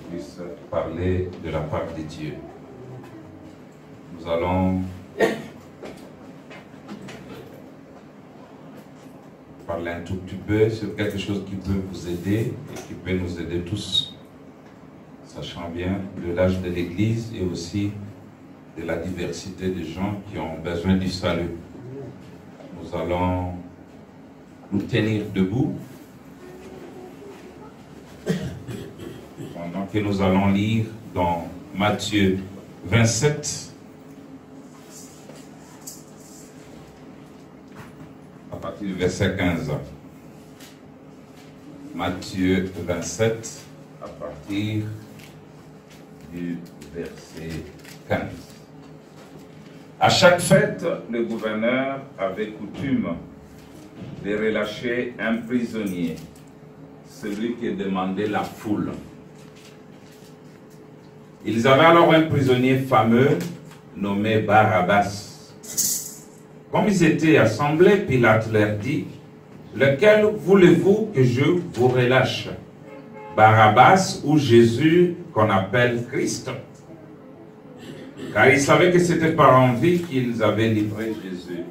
puisse parler de la part de Dieu. Nous allons parler un tout petit peu sur quelque chose qui peut vous aider et qui peut nous aider tous, sachant bien de l'âge de l'Église et aussi de la diversité des gens qui ont besoin du salut. Nous allons nous tenir debout pendant que nous allons lire dans Matthieu 27 à partir du verset 15. Matthieu 27 à partir du verset 15. À chaque fête, le gouverneur avait coutume de relâcher un prisonnier, celui qui demandait la foule. Ils avaient alors un prisonnier fameux nommé Barabbas. Comme ils étaient assemblés, Pilate leur dit: lequel voulez-vous que je vous relâche, Barabbas ou Jésus qu'on appelle Christ? Car ils savaient que c'était par envie qu'ils avaient livré Jésus.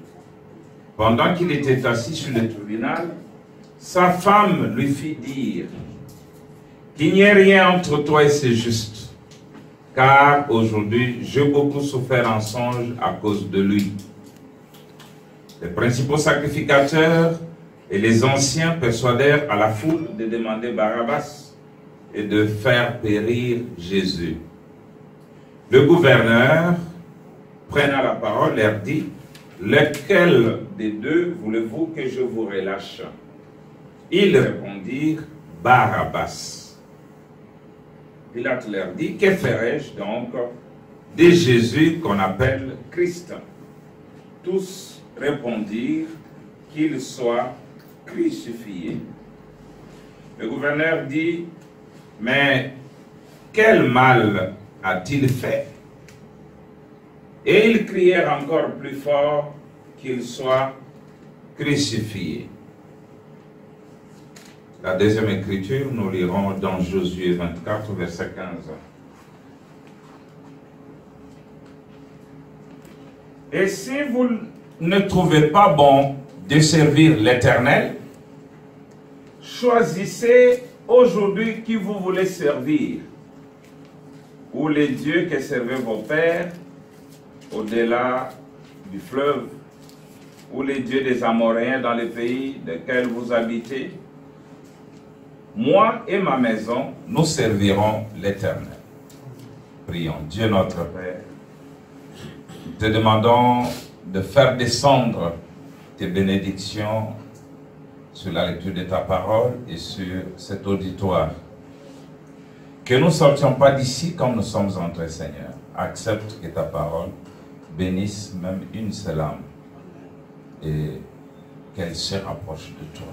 Pendant qu'il était assis sur le tribunal, sa femme lui fit dire qu'il n'y ait rien entre toi et c'est juste, car aujourd'hui j'ai beaucoup souffert en songe à cause de lui. Les principaux sacrificateurs et les anciens persuadèrent à la foule de demander Barabbas et de faire périr Jésus. Le gouverneur, prenant la parole, leur dit: lequel des deux voulez-vous que je vous relâche? Ils répondirent: Barabbas. Pilate leur dit: que ferai-je donc de Jésus qu'on appelle Christ? Tous répondirent qu'il soit crucifié. Le gouverneur dit: mais quel mal a-t-il fait? Et ils crièrent encore plus fort qu'il soit crucifié. La deuxième écriture, nous lirons dans Josué 24, verset 15. Et si vous ne trouvez pas bon de servir l'Éternel, choisissez aujourd'hui qui vous voulez servir, ou les dieux que servaient vos pères au-delà du fleuve, ou les dieux des Amoréens dans les pays desquels vous habitez. Moi et ma maison, nous servirons l'Éternel. Prions. Dieu notre Père, nous te demandons de faire descendre tes bénédictions sur la lecture de ta parole et sur cet auditoire. Que nous ne sortions pas d'ici comme nous sommes entrés, Seigneur. Accepte que ta parole bénisse même une seule âme et qu'elle se rapproche de toi.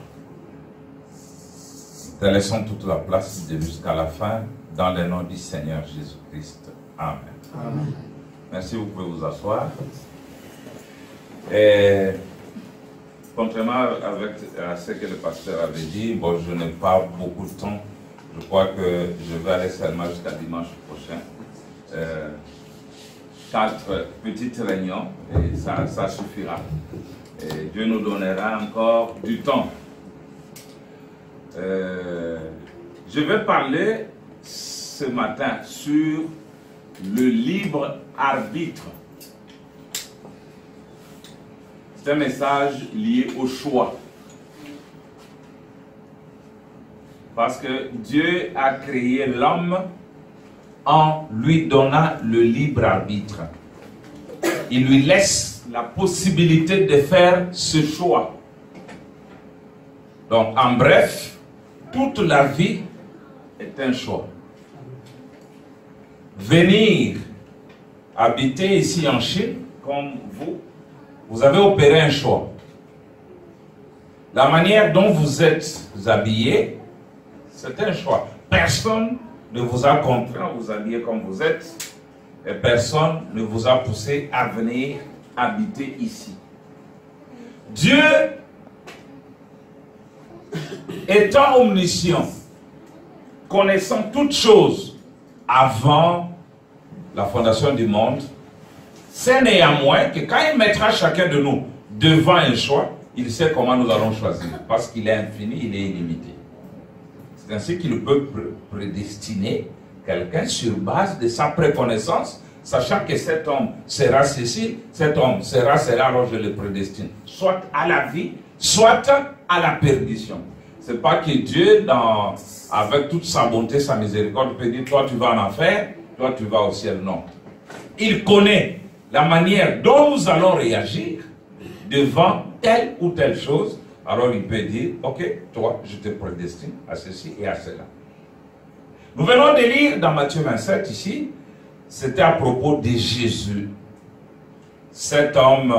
Te laissons toute la place jusqu'à la fin dans le nom du Seigneur Jésus-Christ. Amen. Amen. Merci, vous pouvez vous asseoir. Et contrairement à ce que le pasteur avait dit, bon, je n'ai pas beaucoup de temps. Je crois que je vais aller seulement jusqu'à dimanche prochain. 4 petites réunions et ça suffira. Et Dieu nous donnera encore du temps. Je vais parler ce matin sur le libre arbitre. C'est un message lié au choix. Parce que Dieu a créé l'homme en lui donnant le libre arbitre. Il lui laisse la possibilité de faire ce choix. Donc, en bref, toute la vie est un choix. Venir habiter ici en Chine, comme vous avez opéré un choix. La manière dont vous êtes habillé, c'est un choix. Personne ne vous a contraint à vous habiller comme vous êtes et personne ne vous a poussé à venir habiter ici. Dieu, étant omniscient, connaissant toutes choses, avant la fondation du monde. C'est néanmoins que quand il mettra chacun de nous devant un choix, il sait comment nous allons choisir. Parce qu'il est infini, il est illimité. C'est ainsi qu'il peut prédestiner quelqu'un sur base de sa préconnaissance, sachant que cet homme sera ceci, cet homme sera cela, alors je le prédestine. Soit à la vie, soit à la perdition. C'est pas que Dieu, avec toute sa bonté, sa miséricorde, peut dire, toi tu vas en enfer, toi tu vas au ciel. Non. Il connaît la manière dont nous allons réagir devant telle ou telle chose. Alors il peut dire, ok, toi je te prédestine à ceci et à cela. Nous venons de lire dans Matthieu 27 ici, c'était à propos de Jésus. Cet homme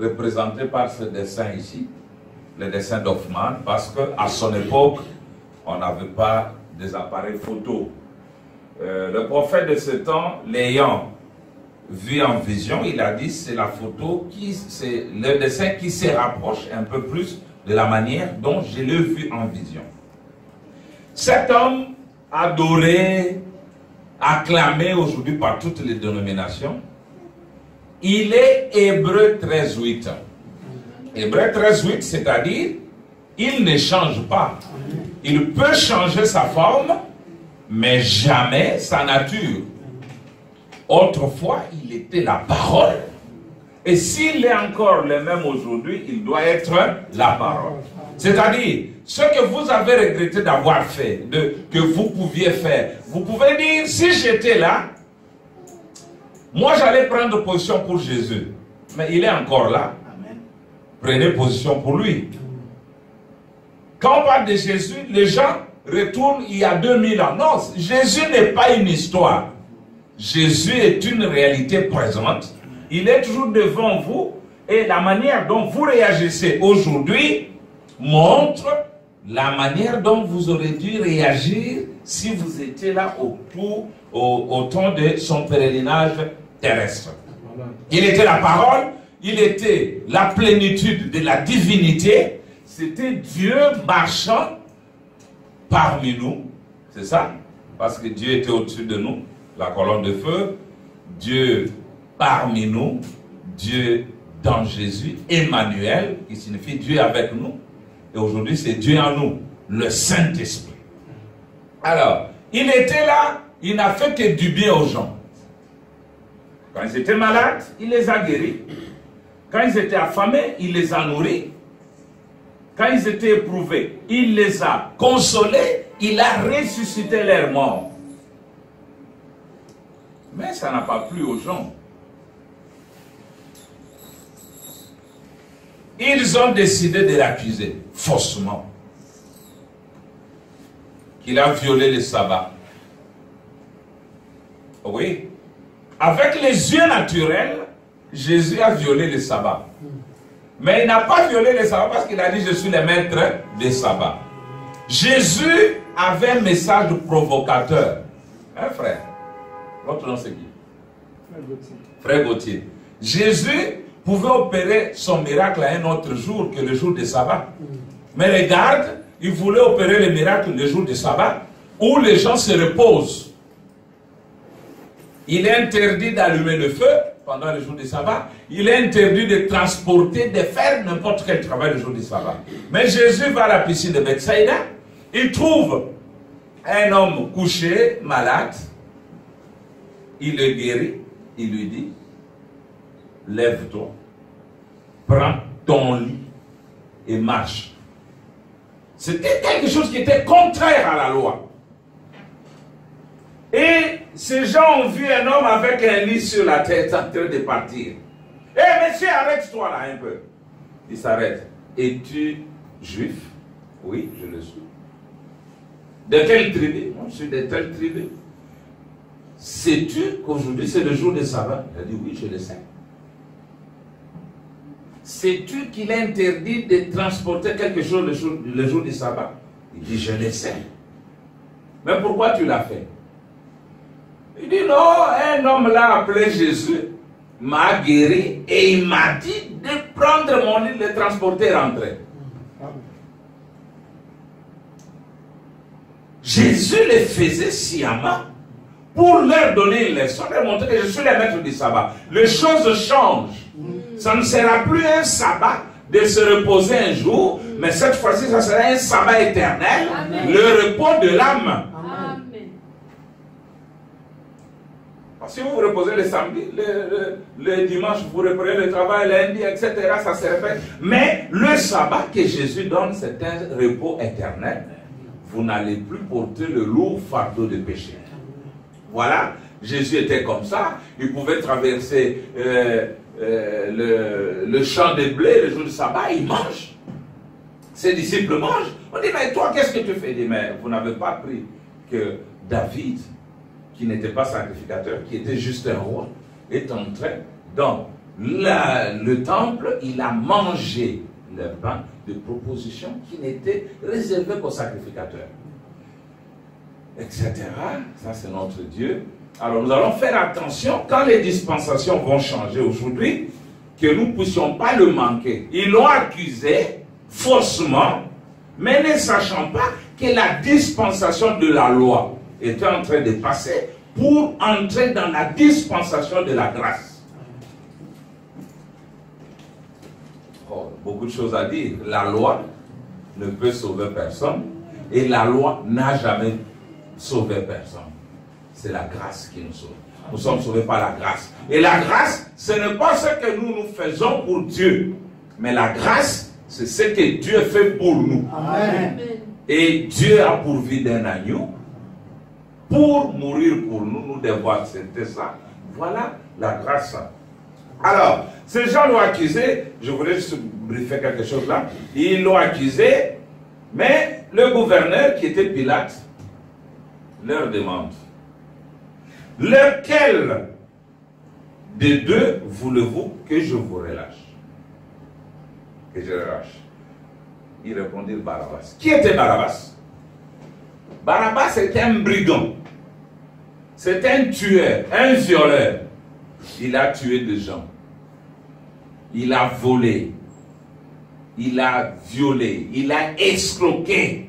représenté par ce dessin ici, le dessin d'Hoffmann, parce qu'à son époque, on n'avait pas des appareils photo. Le prophète de ce temps, l'ayant vu en vision, il a dit c'est la photo, c'est le dessin qui se rapproche un peu plus de la manière dont je l'ai vu en vision. Cet homme adoré, acclamé aujourd'hui par toutes les dénominations, il est Hébreux 13:8. Hébreux 13:8, c'est-à-dire, il ne change pas. Il peut changer sa forme, mais jamais sa nature. Autrefois, il était la parole. Et s'il est encore le même aujourd'hui, il doit être la parole. C'est-à-dire, ce que vous avez regretté d'avoir fait, que vous pouviez faire, vous pouvez dire, si j'étais là, moi j'allais prendre position pour Jésus. Mais il est encore là. Prenez position pour lui. Quand on parle de Jésus, les gens retournent il y a 2000 ans. Non, Jésus n'est pas une histoire. Jésus est une réalité présente. Il est toujours devant vous. Et la manière dont vous réagissez aujourd'hui montre la manière dont vous aurez dû réagir si vous étiez là au temps de son pèlerinage terrestre. Il était la parole, il était la plénitude de la divinité, c'était Dieu marchant parmi nous, c'est ça, parce que Dieu était au-dessus de nous, la colonne de feu, Dieu parmi nous, Dieu dans Jésus, Emmanuel, qui signifie Dieu avec nous, et aujourd'hui c'est Dieu en nous, le Saint-Esprit. Alors, il était là, il n'a fait que du bien aux gens. Quand ils étaient malades, il les a guéris. Quand ils étaient affamés, il les a nourris. Quand ils étaient éprouvés, il les a consolés. Il a ressuscité leurs morts. Mais ça n'a pas plu aux gens. Ils ont décidé de l'accuser, faussement. Qu'il a violé le sabbat. Oui. Avec les yeux naturels, Jésus a violé le sabbat. Mais il n'a pas violé le sabbat parce qu'il a dit je suis le maître des sabbats. Jésus avait un message provocateur. Hein, frère? Votre nom c'est qui? Frère Gauthier. Jésus pouvait opérer son miracle à un autre jour que le jour du sabbat. Mais regarde, il voulait opérer le miracle le jour du sabbat où les gens se reposent. Il est interdit d'allumer le feu pendant le jour du sabbat. Il est interdit de transporter, de faire n'importe quel travail le jour du sabbat. Mais Jésus va à la piscine de Bethsaïda. Il trouve un homme couché, malade. Il le guérit. Il lui dit, lève-toi, prends ton lit et marche. C'était quelque chose qui était contraire à la loi. Et ces gens ont vu un homme avec un lit sur la tête en train de partir. Eh monsieur, arrête-toi là un peu. Il s'arrête. Es-tu juif? Oui, je le suis. De quelle tribu? Moi, je suis de telle tribu. Sais-tu qu'aujourd'hui c'est le jour de sabbat? Il a dit oui, je le sais. Sais-tu qu'il est interdit de transporter quelque chose le jour du sabbat? Il dit je le sais. Mais pourquoi tu l'as fait? Il dit non, un homme l'a appelé Jésus, m'a guéri et il m'a dit de prendre mon lit, de le transporter et rentrer. Jésus le faisait sciemment pour leur donner une leçon, leur montrer que je suis le maître du sabbat. Les choses changent. Ça ne sera plus un sabbat de se reposer un jour, mais cette fois-ci, ça sera un sabbat éternel, Amen. Le repos de l'âme. Amen. Si vous vous reposez le samedi, le dimanche, vous reprenez le travail, lundi, etc., ça se répète. Mais le sabbat que Jésus donne, c'est un repos éternel. Vous n'allez plus porter le lourd fardeau de péché. Voilà, Jésus était comme ça. Il pouvait traverser le champ de blé le jour du sabbat, il mange. Ses disciples mangent. On dit, mais toi, qu'est-ce que tu fais? Il dit, mais vous n'avez pas appris que David, qui n'était pas sacrificateur, qui était juste un roi, est entré dans le temple, il a mangé le pain de proposition qui n'était réservé qu'aux sacrificateurs. Etc. Ça, c'est notre Dieu. Alors, nous allons faire attention quand les dispensations vont changer aujourd'hui, que nous ne puissions pas le manquer. Ils l'ont accusé faussement, mais ne sachant pas que la dispensation de la loi était en train de passer pour entrer dans la dispensation de la grâce. Oh, beaucoup de choses à dire. La loi ne peut sauver personne et la loi n'a jamais sauvé personne. C'est la grâce qui nous sauve. Nous sommes sauvés par la grâce. Et la grâce, ce n'est pas ce que nous faisons pour Dieu, mais la grâce, c'est ce que Dieu fait pour nous. Amen. Et Dieu a pourvu d'un agneau pour mourir pour nous, nous devons accepter ça. Voilà la grâce. Alors, ces gens l'ont accusé, je voulais juste briefer quelque chose là, ils l'ont accusé, mais le gouverneur qui était Pilate leur demande, lequel des deux voulez-vous que je vous relâche? Que je relâche? Ils répondirent Barabbas. Qui était Barabbas? Barabbas était un brigand. C'est un tueur, un violeur. Il a tué des gens. Il a volé. Il a violé. Il a escroqué.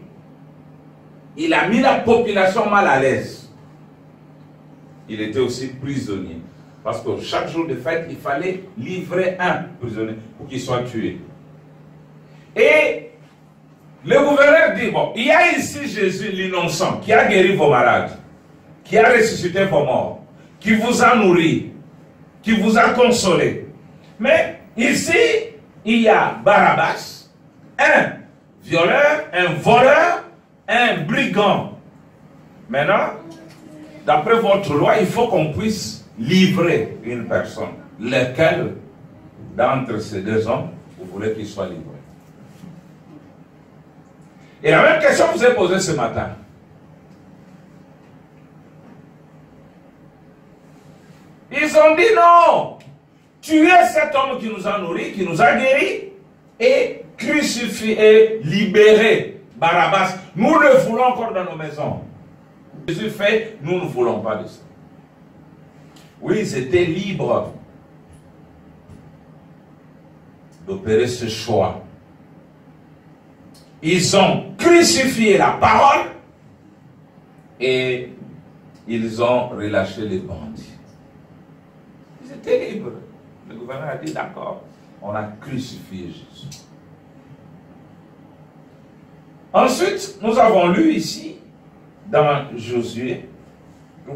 Il a mis la population mal à l'aise. Il était aussi prisonnier. Parce que chaque jour de fête, il fallait livrer un prisonnier pour qu'il soit tué. Et le gouverneur dit, bon, il y a ici Jésus l'innocent qui a guéri vos malades, qui a ressuscité vos morts, qui vous a nourri, qui vous a consolé. Mais ici, il y a Barabbas, un violeur, un voleur, un brigand. Maintenant, d'après votre loi, il faut qu'on puisse livrer une personne. Lequel d'entre ces deux hommes, vous voulez qu'il soit livré? Et la même question vous est posée ce matin. Ils ont dit non, tuez cet homme qui nous a nourris, qui nous a guéris, et crucifié, libéré Barabbas. Nous le voulons encore dans nos maisons. Jésus fait, nous ne voulons pas de ça. Oui, ils étaient libres d'opérer ce choix. Ils ont crucifié la parole et ils ont relâché les bandits. Ils étaient libres. Le gouverneur a dit d'accord, on a crucifié Jésus. Ensuite, nous avons lu ici, dans Josué,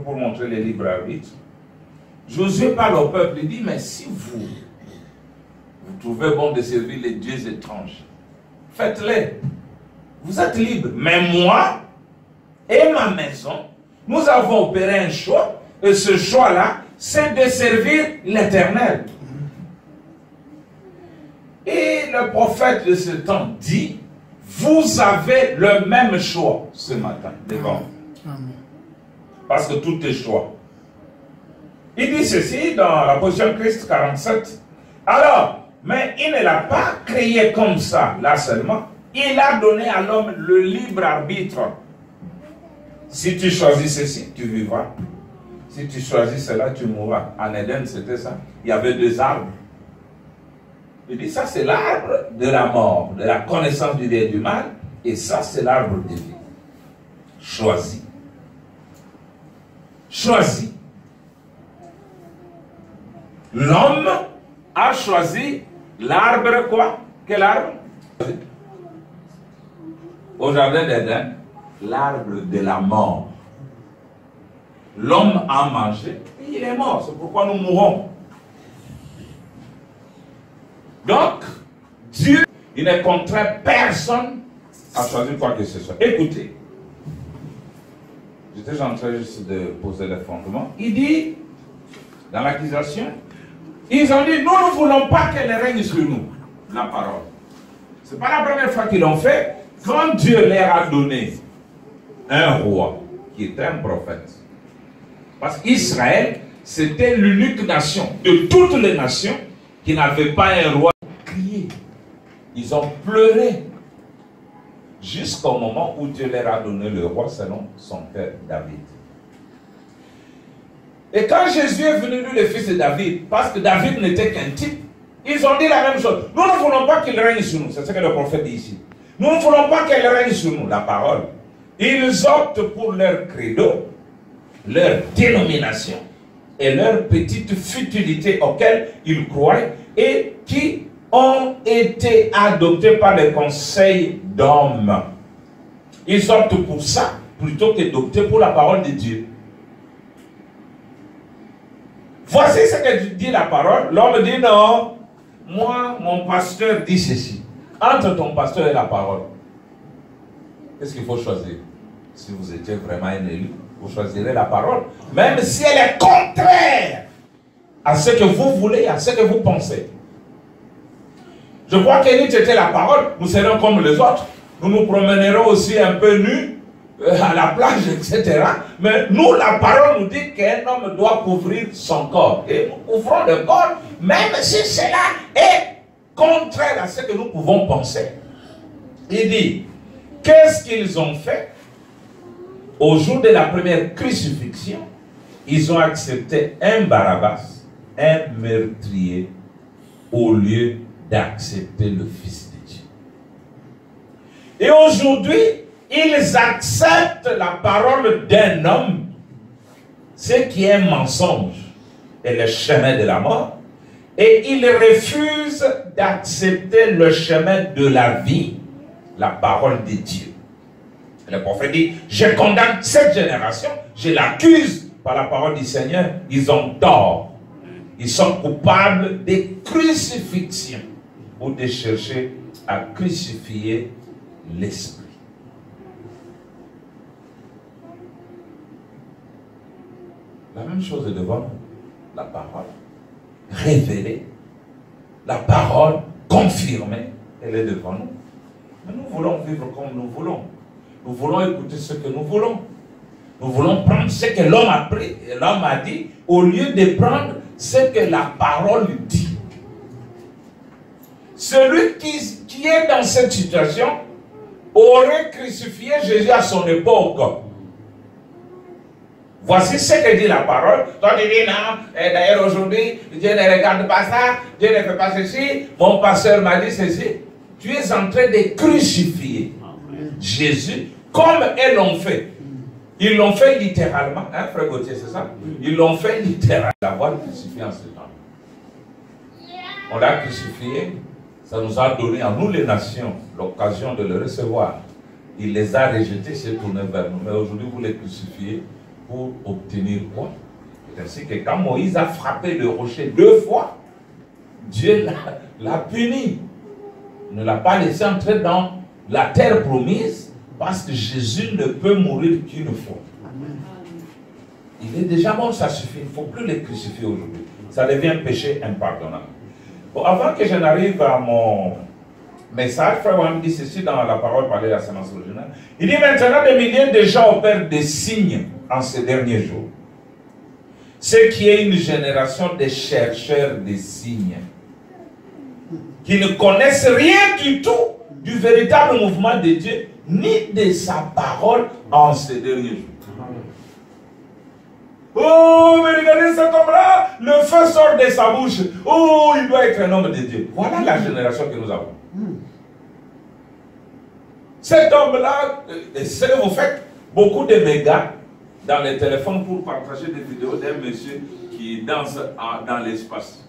pour montrer les libres arbitres, Josué parle au peuple, il dit, mais si vous trouvez bon de servir les dieux étranges, faites-les. Vous êtes libres. Mais moi et ma maison, nous avons opéré un choix. Et ce choix-là, c'est de servir l'Éternel. Et le prophète de ce temps dit, vous avez le même choix ce matin devant vous. Parce que tout est choix. Il dit ceci dans la position Christ 47. Alors, mais il ne l'a pas créé comme ça, là seulement. Il a donné à l'homme le libre arbitre. Si tu choisis ceci, tu vivras. Si tu choisis cela, tu mourras. En Éden, c'était ça. Il y avait deux arbres. Il dit, ça c'est l'arbre de la mort, de la connaissance du bien et du mal. Et ça c'est l'arbre de vie. Choisis. choisi. L'homme a choisi l'arbre quoi? Quel arbre? Au jardin d'Éden, l'arbre de la mort. L'homme a mangé et il est mort. C'est pourquoi nous mourons. Donc, Dieu, il ne contraint personne à choisir quoi que ce soit. Écoutez, j'étais en train juste de poser le fondement. Il dit, dans l'accusation, ils ont dit, nous ne voulons pas qu'elle règne sur nous, la parole. Ce n'est pas la première fois qu'ils l'ont fait. Quand Dieu leur a donné un roi, qui était un prophète, parce qu'Israël, c'était l'unique nation de toutes les nations qui n'avait pas un roi. Crié. Ils ont pleuré jusqu'au moment où Dieu leur a donné le roi selon son père David. Et quand Jésus est venu, lui, le fils de David, parce que David n'était qu'un type, ils ont dit la même chose. Nous ne voulons pas qu'il règne sur nous. C'est ce que le prophète dit ici. Nous ne voulons pas qu'elle règne sur nous, la parole. Ils optent pour leur credo, leur dénomination et leur petite futilité auxquelles ils croient et qui ont été adoptés par les conseils d'hommes. Ils optent pour ça plutôt que d'opter pour la parole de Dieu. Voici ce que dit la parole. L'homme dit non, moi, mon pasteur dit ceci. Entre ton pasteur et la parole, qu'est-ce qu'il faut choisir? Si vous étiez vraiment un élu, vous choisirez la parole, même si elle est contraire à ce que vous voulez, à ce que vous pensez. Je crois que Nietzsche était la parole, nous serons comme les autres. Nous nous promènerons aussi un peu nus à la plage, etc. Mais nous, la parole nous dit qu'un homme doit couvrir son corps. Et nous couvrons le corps, même si cela est contraire à ce que nous pouvons penser. Il dit, qu'est-ce qu'ils ont fait? Au jour de la première crucifixion, ils ont accepté un Barabbas, un meurtrier, au lieu d'accepter le Fils de Dieu. Et aujourd'hui, ils acceptent la parole d'un homme, ce qui est un mensonge et le chemin de la mort, et ils refusent d'accepter le chemin de la vie, la parole de Dieu. Le prophète dit, je condamne cette génération, je l'accuse par la parole du Seigneur, ils ont tort. Ils sont coupables de crucifixion ou de chercher à crucifier l'esprit. La même chose est devant nous. La parole révélée, la parole confirmée, elle est devant nous. Mais nous voulons vivre comme nous voulons. Nous voulons écouter ce que nous voulons. Nous voulons prendre ce que l'homme a pris, l'homme a dit, au lieu de prendre ce que la parole dit. Celui qui est dans cette situation aurait crucifié Jésus à son époque. Voici ce que dit la parole. Toi tu dis non, d'ailleurs aujourd'hui, Dieu ne regarde pas ça, Dieu ne fait pas ceci, mon pasteur m'a dit ceci. Tu es en train de crucifier Jésus comme ils l'ont fait. Ils l'ont fait littéralement, hein, frère Gauthier, c'est ça? Ils l'ont fait littéralement. L'avoir crucifié en ce temps. On l'a crucifié, ça nous a donné à nous les nations l'occasion de le recevoir. Il les a rejetés, s'est tourné vers nous. Mais aujourd'hui, vous les crucifiez pour obtenir quoi? C'est ainsi que quand Moïse a frappé le rocher 2 fois, Dieu l'a puni. Il ne l'a pas laissé entrer dans la terre promise parce que Jésus ne peut mourir qu'une fois. Il est déjà mort, ça suffit. Il ne faut plus les crucifier aujourd'hui. Ça devient un péché impardonnable. Bon, avant que je n'arrive à mon message, Frère Wam dit ceci dans la parole parlée de la séance originale. Il dit maintenant des milliers de gens opèrent des signes en ces derniers jours. Ce qui est une génération de chercheurs de signes qui ne connaissent rien du tout du véritable mouvement de Dieu ni de sa parole en ces derniers jours. Oh, mais regardez cet homme-là, le feu sort de sa bouche. Oh, il doit être un homme de Dieu. Voilà la génération que nous avons. Cet homme-là, c'est ce que vous faites, beaucoup de mégas dans les téléphones pour partager des vidéos d'un monsieur qui danse dans l'espace.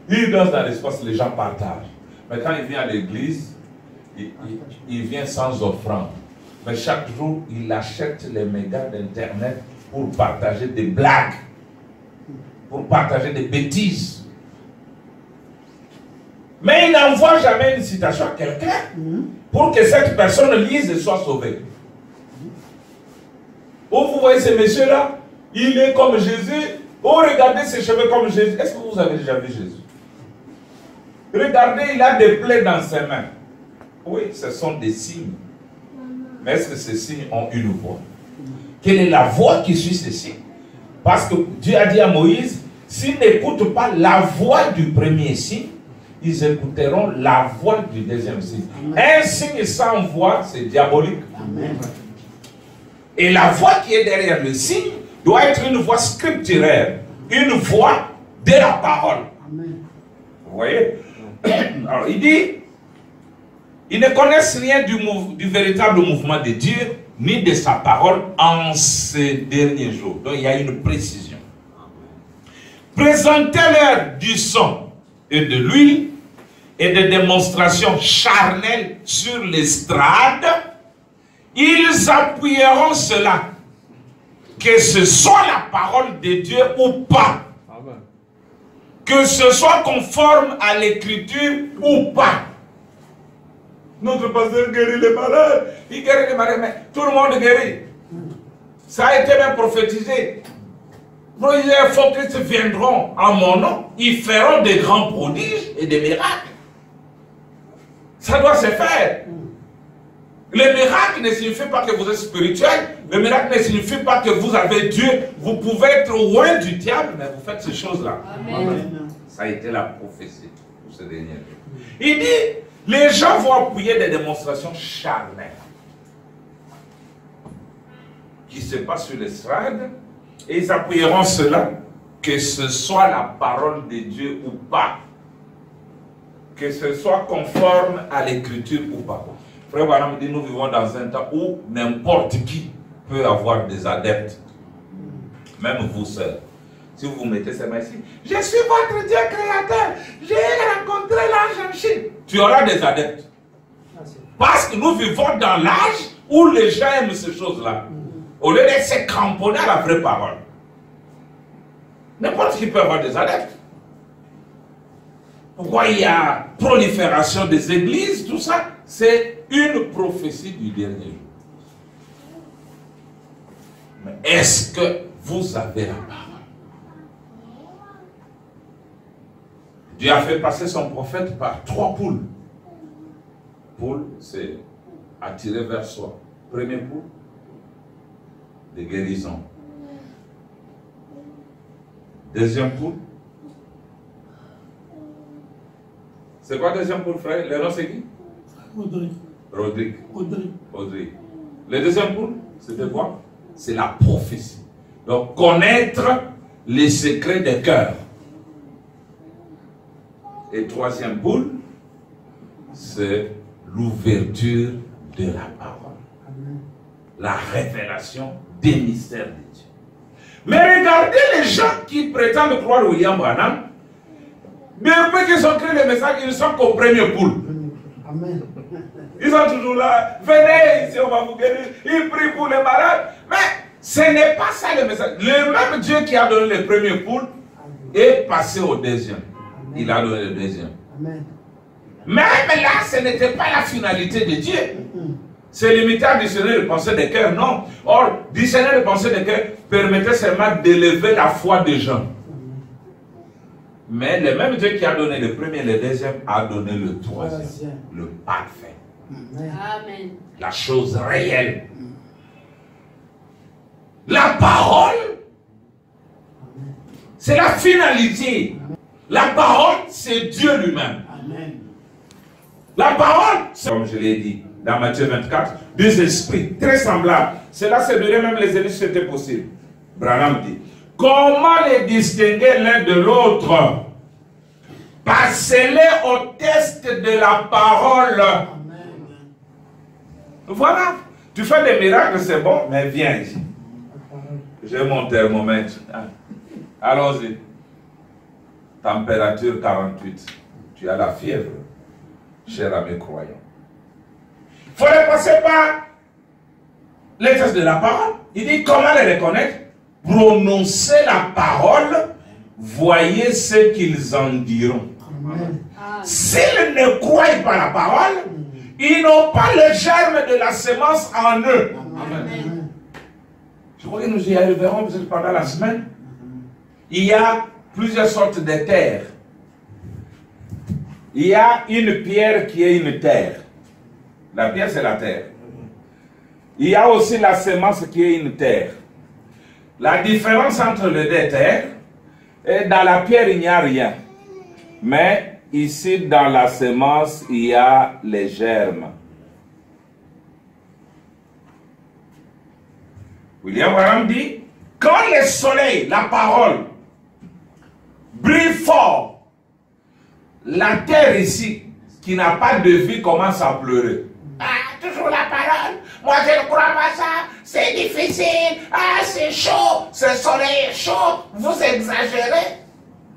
Il danse dans l'espace, les gens partagent. Mais quand il vient à l'église, il vient sans offrande. Mais chaque jour, il achète les mégas d'internet pour partager des blagues, pour partager des bêtises. Mais il n'envoie jamais une citation à quelqu'un pour que cette personne lise et soit sauvée. Oh, vous voyez ce monsieur-là, il est comme Jésus. Oh, regardez ses cheveux comme Jésus. Est-ce que vous avez déjà vu Jésus? Regardez, il a des plaies dans ses mains. Oui, ce sont des signes. Mais est-ce que ces signes ont une voix? Quelle est la voix qui suit ces signes? Parce que Dieu a dit à Moïse, s'ils n'écoutent pas la voix du premier signe, ils écouteront la voix du deuxième signe. Un signe sans voix, c'est diabolique. Amen. Et la voix qui est derrière le signe doit être une voix scripturaire, une voix de la parole. Amen. Vous voyez? Alors il dit, ils ne connaissent rien du véritable mouvement de Dieu, ni de sa parole en ces derniers jours. Donc il y a une précision. Présentez-leur du sang et de l'huile et des démonstrations charnelles sur l'estrade. Ils appuieront cela, que ce soit la parole de Dieu ou pas. Amen. Que ce soit conforme à l'écriture ou pas. Notre pasteur guérit les malades, il guérit les malades, mais tout le monde guérit. Ça a été bien prophétisé. Les faux Christ viendront en mon nom, ils feront des grands prodiges et des miracles. Ça doit se faire. Le miracle ne signifie pas que vous êtes spirituel. Le miracle ne signifie pas que vous avez Dieu. Vous pouvez être loin du diable, mais vous faites ces choses-là. Amen. Ça a été la prophétie pour ce dernier jour. Il dit, les gens vont appuyer des démonstrations charnelles qui se passent sur l'estrade et ils appuieront cela, que ce soit la parole de Dieu ou pas. Que ce soit conforme à l'écriture ou pas. Frère Branham dit, nous vivons dans un temps où n'importe qui peut avoir des adeptes. Même vous seuls. Si vous mettez ces mains ici, je suis votre Dieu créateur. J'ai rencontré l'ange en Chine. Tu auras des adeptes. Parce que nous vivons dans l'âge où les gens aiment ces choses-là. Au lieu de se cramponner à la vraie parole. N'importe qui peut avoir des adeptes. Pourquoi il y a prolifération des églises, tout ça? C'est une prophétie du dernier jour. Mais est-ce que vous avez la parole? Dieu a fait passer son prophète par 3 poules. Poule, c'est attirer vers soi. Premier poule, de guérison. Deuxième poule, c'est quoi deuxième poule, frère? Le nom c'est qui? Rodrigue. Rodrigue. Le deuxième poule, c'était quoi? C'est la prophétie. Donc, connaître les secrets des cœurs. Et troisième poule, c'est l'ouverture de la parole. La révélation des mystères de Dieu. Mais regardez les gens qui prétendent croire William Branham. Depuis qu'ils ont créé le message, ils ne sont qu'au premier poule. Amen. Ils sont toujours là. Venez ici, on va vous guérir. Ils prient pour les malades. Mais ce n'est pas ça le message. Le même Dieu qui a donné le premier poule est passé au deuxième. Amen. Il a donné le deuxième. Amen. Même là, ce n'était pas la finalité de Dieu. C'est limité à discerner les pensées des cœurs, non. Or, discerner les pensées des cœurs permettait seulement d'élever la foi des gens. Mais le même Dieu qui a donné le premier et le deuxième a donné le troisième, le parfait. Amen. La chose réelle. La parole, c'est la finalité. La parole, c'est Dieu lui-même. La parole, c'est, comme je l'ai dit, dans Matthieu 24, deux esprits très semblables. Cela se dirait même les élites si c'était possible. Branham dit, comment les distinguer l'un de l'autre? Passez-les au test de la parole. Amen. Voilà. Tu fais des miracles, c'est bon, mais viens ici. J'ai mon thermomètre. Allons-y. Température 48. Tu as la fièvre, cher ami croyant. Il faut passer par les tests de la parole. Il dit comment les reconnaître? Prononcez la parole, voyez ce qu'ils en diront. S'ils ne croient pas la parole, ils n'ont pas le germe de la semence en eux. Amen. Je crois que nous y arriverons peut-être pendant la semaine. Il y a plusieurs sortes de terres. Il y a une pierre qui est une terre. La pierre, c'est la terre. Il y a aussi la semence qui est une terre. La différence entre les deux terres, est dans la pierre, il n'y a rien. Mais ici, dans la semence, il y a les germes. William Branham dit, quand le soleil, la parole, brille fort, la terre ici, qui n'a pas de vie, commence à pleurer. Ah, toujours la parole. Moi, je ne crois pas ça. C'est difficile. Ah, c'est chaud. Ce soleil est chaud. Vous exagérez.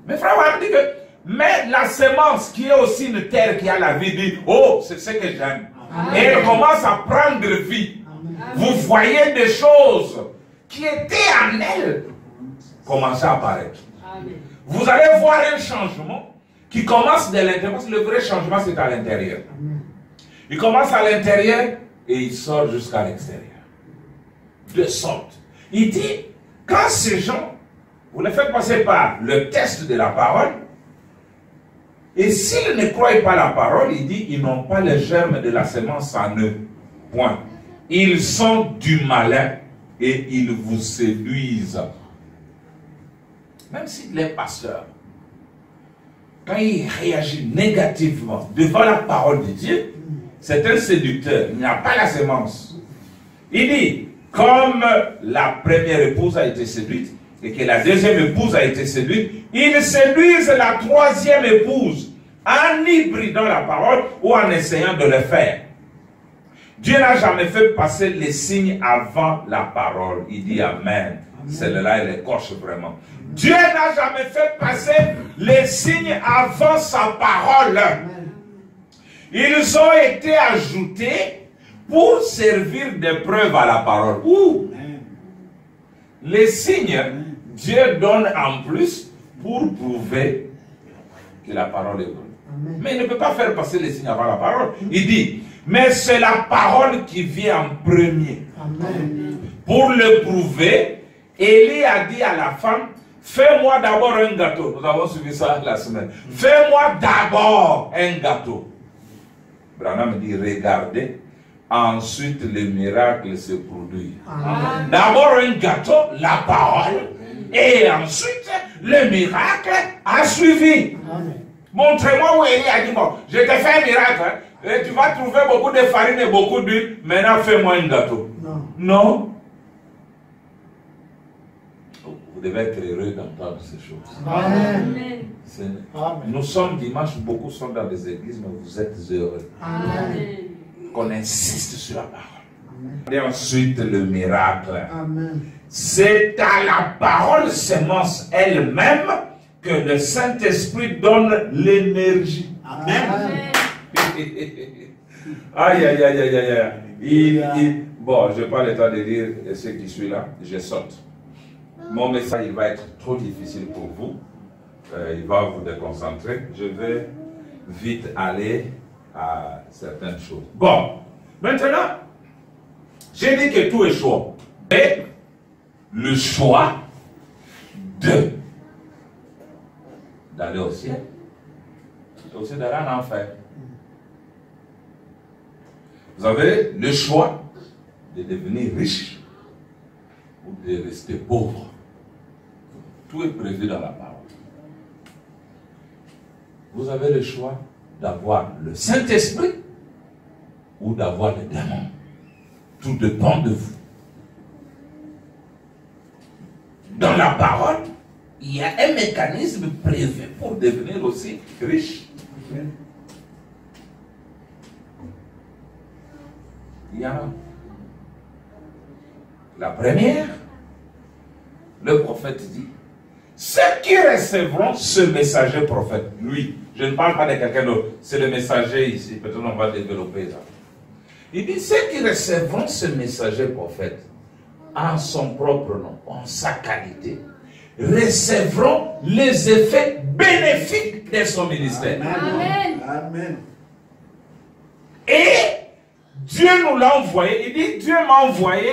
Mais frère, on dit que, mais la semence qui est aussi une terre qui a la vie dit, oh, c'est ce que j'aime. Et elle commence à prendre vie. Amen. Vous voyez des choses qui étaient en elle commencer à apparaître. Amen. Vous allez voir un changement qui commence de l'intérieur. Parce que le vrai changement, c'est à l'intérieur. Il commence à l'intérieur et il sort jusqu'à l'extérieur. De sorte. Il dit, quand ces gens, vous les faites passer par le test de la parole, et s'ils ne croient pas la parole, il dit, ils n'ont pas le germe de la semence en eux. Point. Ils sont du malin et ils vous séduisent. Même s'il est pasteur, quand il réagit négativement devant la parole de Dieu, c'est un séducteur, il n'a pas la semence. Il dit, comme la première épouse a été séduite, et que la deuxième épouse a été séduite, ils séduisent la troisième épouse, en hybridant la parole ou en essayant de le faire. Dieu n'a jamais fait passer les signes avant la parole. Il dit Amen. Celle-là, elle écorche vraiment. Dieu n'a jamais fait passer les signes avant sa parole. Ils ont été ajoutés pour servir de preuve à la parole. Ouh. Les signes, Dieu donne en plus pour prouver que la parole est bonne. Mais il ne peut pas faire passer les signes avant la parole. Il dit, mais c'est la parole qui vient en premier. Amen. Pour le prouver, Élie a dit à la femme, fais-moi d'abord un gâteau. Nous avons suivi ça la semaine. Fais-moi d'abord un gâteau. Branham dit, regardez, ensuite le miracle se produit. D'abord un gâteau, la parole, et ensuite le miracle a suivi. Montrez-moi où Élie a dit, bon, je te fais un miracle, hein, et tu vas trouver beaucoup de farine et beaucoup d'huile, maintenant fais-moi un gâteau. Non. Vous devez être heureux d'entendre ces choses. Amen. Amen. Nous sommes dimanche, beaucoup sont dans des églises, mais vous êtes heureux. Amen. Qu'on insiste sur la parole. Amen. Et ensuite le miracle. C'est à la parole semence elle-même que le Saint-Esprit donne l'énergie. Amen. Aïe, aïe, aïe, aïe, aïe. Bon, je n'ai pas le temps de dire ce qui suit là, je saute. Mon message il va être trop difficile pour vous. Il va vous déconcentrer. Je vais vite aller à certaines choses. Bon, maintenant, j'ai dit que tout est choix. Et le choix d'aller au ciel, c'est aussi d'aller en enfer. Vous avez le choix de devenir riche ou de rester pauvre. Tout est prévu dans la parole. Vous avez le choix d'avoir le Saint-Esprit ou d'avoir les démons. Tout dépend de vous. Dans la parole, il y a un mécanisme prévu pour devenir aussi riche. Il y en a. La première, le prophète dit, ceux qui recevront ce messager prophète, lui, je ne parle pas de quelqu'un d'autre, c'est le messager ici, peut-être on va développer ça. Il dit, ceux qui recevront ce messager prophète, en son propre nom, en sa qualité, recevront les effets bénéfiques de son ministère. Amen. Amen. Et Dieu nous l'a envoyé, il dit, Dieu m'a envoyé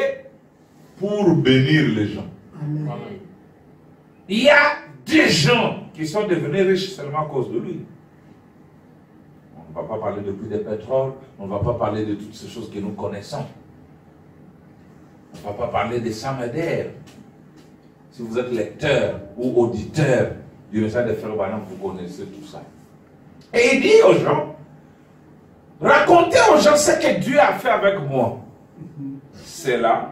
pour bénir les gens. Amen. Il y a des gens qui sont devenus riches seulement à cause de lui. On ne va pas parler de prix de pétrole, on ne va pas parler de toutes ces choses que nous connaissons. On ne va pas parler des Samadères. Si vous êtes lecteur ou auditeur du message de Frère Branham, vous connaissez tout ça. Et il dit aux gens, racontez aux gens ce que Dieu a fait avec moi. Cela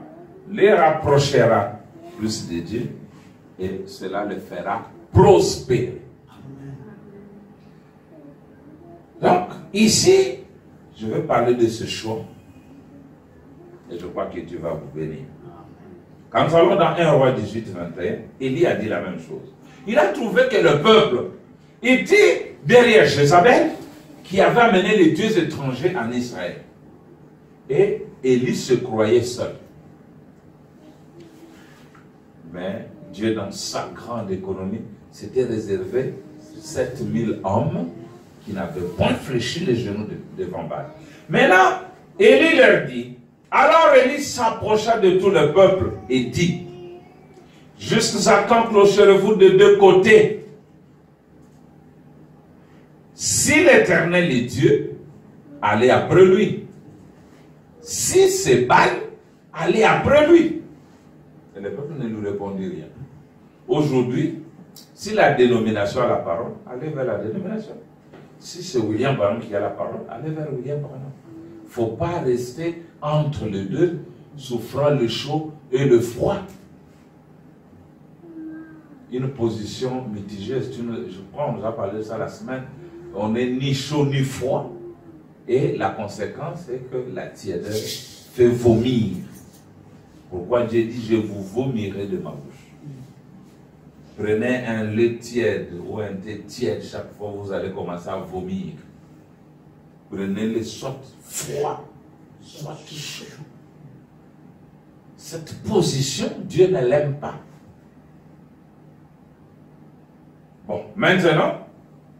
les rapprochera plus de Dieu et cela les fera prospérer. Donc, ici, je vais parler de ce choix. Et je crois que Dieu va vous bénir. Quand nous allons dans 1 Roi 18, 21, Élie a dit la même chose. Il a trouvé que le peuple était derrière Jézabel, qui avait amené les dieux étrangers en Israël. Et Élie se croyait seul. Mais Dieu, dans sa grande économie, s'était réservé 7000 hommes qui n'avaient point fléchi les genoux devant Baal. Maintenant, Élie leur dit, alors Élie s'approcha de tout le peuple et dit, jusqu'à quand clocherez-vous de deux côtés? Si l'Éternel est Dieu, allez après lui. Si c'est Baal, allez après lui. Et le peuple ne lui répondit rien. Aujourd'hui, si la dénomination a la parole, allez vers la dénomination. Si c'est William Branham qui a la parole, allez vers William Branham. Il ne faut pas rester entre les deux, souffrant le chaud et le froid. Une position mitigée, je crois qu'on nous a parlé de ça la semaine, on n'est ni chaud ni froid. Et la conséquence est que la tiédeur fait vomir. Pourquoi Dieu dit, je vous vomirai de ma bouche. Prenez un lait tiède ou un thé tiède, chaque fois vous allez commencer à vomir. Prenez-les soit froid, soit chaud. Cette position, Dieu ne l'aime pas. Bon, maintenant,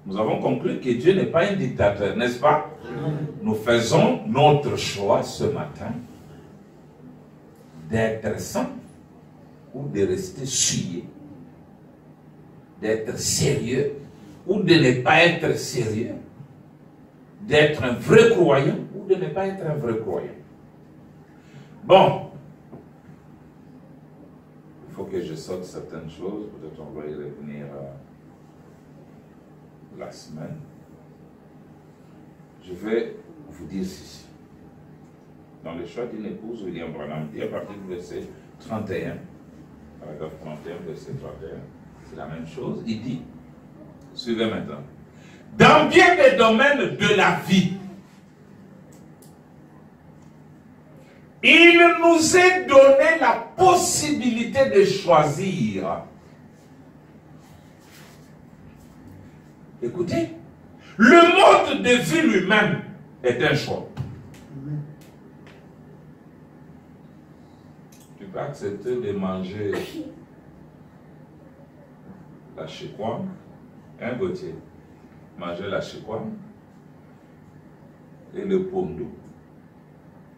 nous avons conclu que Dieu n'est pas un dictateur, n'est-ce pas? Nous faisons notre choix ce matin d'être saints ou de rester souillés, d'être sérieux ou de ne pas être sérieux, d'être un vrai croyant ou de ne pas être un vrai croyant. Bon, il faut que je sorte certaines choses, peut-être on va y revenir la semaine. Je vais vous dire ceci. Dans le choix d'une épouse, William Branham dit à partir du verset 31, paragraphe 31, verset 31, c'est la même chose. Il dit, suivez maintenant, dans bien des domaines de la vie, il nous est donné la possibilité de choisir. Écoutez, le mode de vie lui-même est un choix. Tu peux accepter de manger la chikwam, un Gauthier, manger la chikwam et le pondo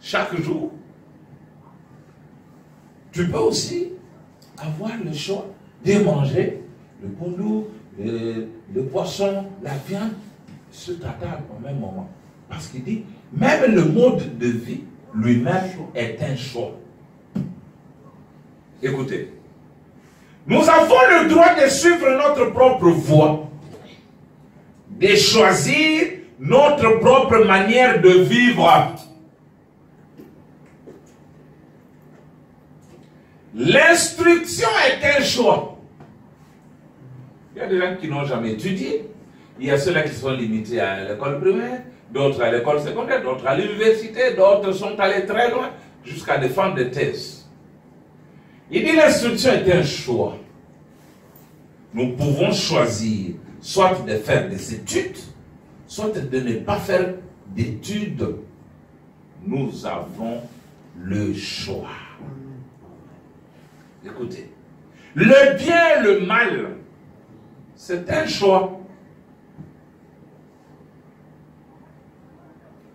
chaque jour. Tu peux aussi avoir le choix de manger le pondo, le poisson, la viande, sur ta table au même moment. Parce qu'il dit, même le mode de vie lui-même est un choix. Écoutez, nous avons le droit de suivre notre propre voie, de choisir notre propre manière de vivre. L'instruction est un choix. Il y a des gens qui n'ont jamais étudié. Il y a ceux-là qui sont limités à l'école primaire, d'autres à l'école secondaire, d'autres à l'université, d'autres sont allés très loin jusqu'à défendre des thèses. Il dit l'instruction est un choix. Nous pouvons choisir soit de faire des études, soit de ne pas faire d'études. Nous avons le choix. Écoutez, le bien et le mal, c'est un choix.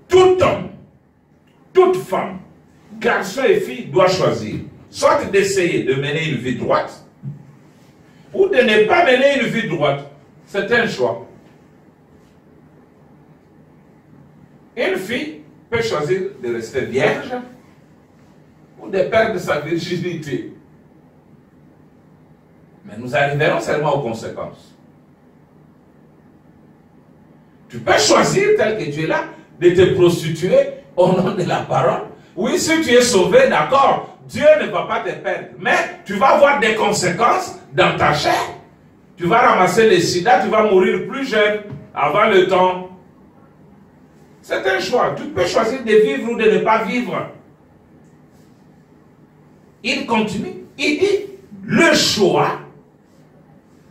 Tout homme, toute femme, garçon et fille doit choisir, soit d'essayer de mener une vie droite, ou de ne pas mener une vie droite. C'est un choix. Une fille peut choisir de rester vierge ou de perdre sa virginité. Mais nous arriverons seulement aux conséquences. Tu peux choisir, tel que tu es là, de te prostituer au nom de la parole. Oui, si tu es sauvé, d'accord, Dieu ne va pas te perdre. Mais tu vas avoir des conséquences dans ta chair. Tu vas ramasser le sida, tu vas mourir plus jeune, avant le temps. C'est un choix. Tu peux choisir de vivre ou de ne pas vivre. Il continue. Il dit, le choix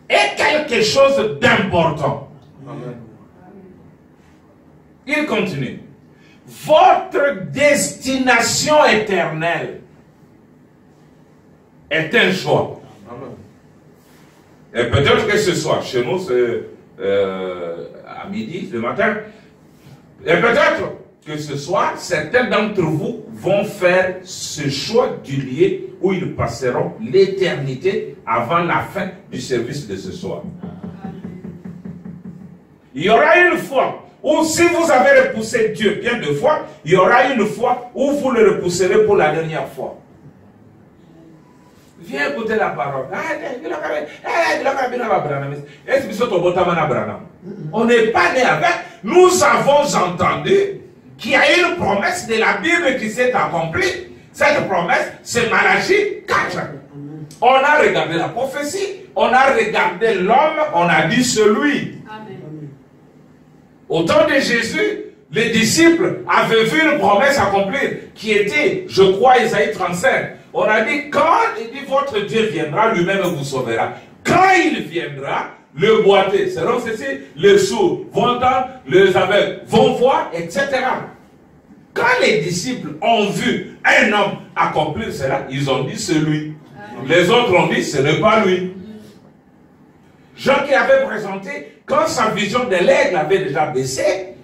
est quelque chose d'important. Il continue. Votre destination éternelle est un choix. Et peut-être que ce soir, chez nous, c'est à midi, le matin. Et peut-être que ce soir, certains d'entre vous vont faire ce choix du lieu où ils passeront l'éternité avant la fin du service de ce soir. Il y aura une fois où si vous avez repoussé Dieu bien de fois, il y aura une fois où vous le repousserez pour la dernière fois. Viens écouter la parole. On n'est pas né avec. Nous avons entendu qu'il y a une promesse de la Bible qui s'est accomplie. Cette promesse, c'est Malachie 4. On a regardé la prophétie, on a regardé l'homme, on a dit celui. Amen. Au temps de Jésus, les disciples avaient vu une promesse accomplir qui était, je crois, Isaïe 35. On a dit, quand il dit votre Dieu viendra, lui-même vous sauvera. Quand il viendra, le boiteux seront ceci, les sourds vont entendre, les aveugles vont voir, etc. Quand les disciples ont vu un homme accomplir cela, ils ont dit c'est lui. Les autres ont dit ce n'est pas lui. Jean qui avait présenté, quand sa vision de l'aigle avait déjà baissé,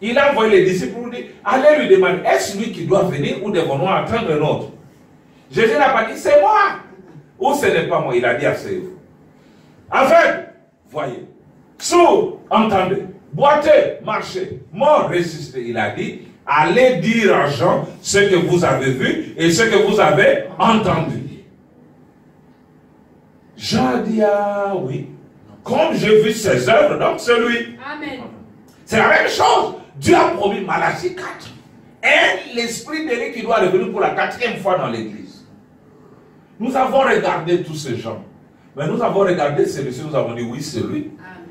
il a envoyé les disciples pour dire, allez lui demander, est-ce lui qui doit venir ou devons-nous attendre un autre? Jésus n'a pas dit, c'est moi. Ou ce n'est pas moi, il a dit, asseyez-vous. Aveugle, voyez. Sourd, entendez. Boiteux, marchez. Mort, résistez. Il a dit, allez dire à Jean ce que vous avez vu et ce que vous avez entendu. Jean a dit, ah oui. Comme j'ai vu ses œuvres, donc c'est lui. Amen. C'est la même chose. Dieu a promis Malachie 4. Et l'esprit de lui qui doit revenir pour la 4e fois dans l'église. Nous avons regardé tous ces gens. Mais nous avons regardé celui-ci, nous avons dit oui, c'est lui. Amen.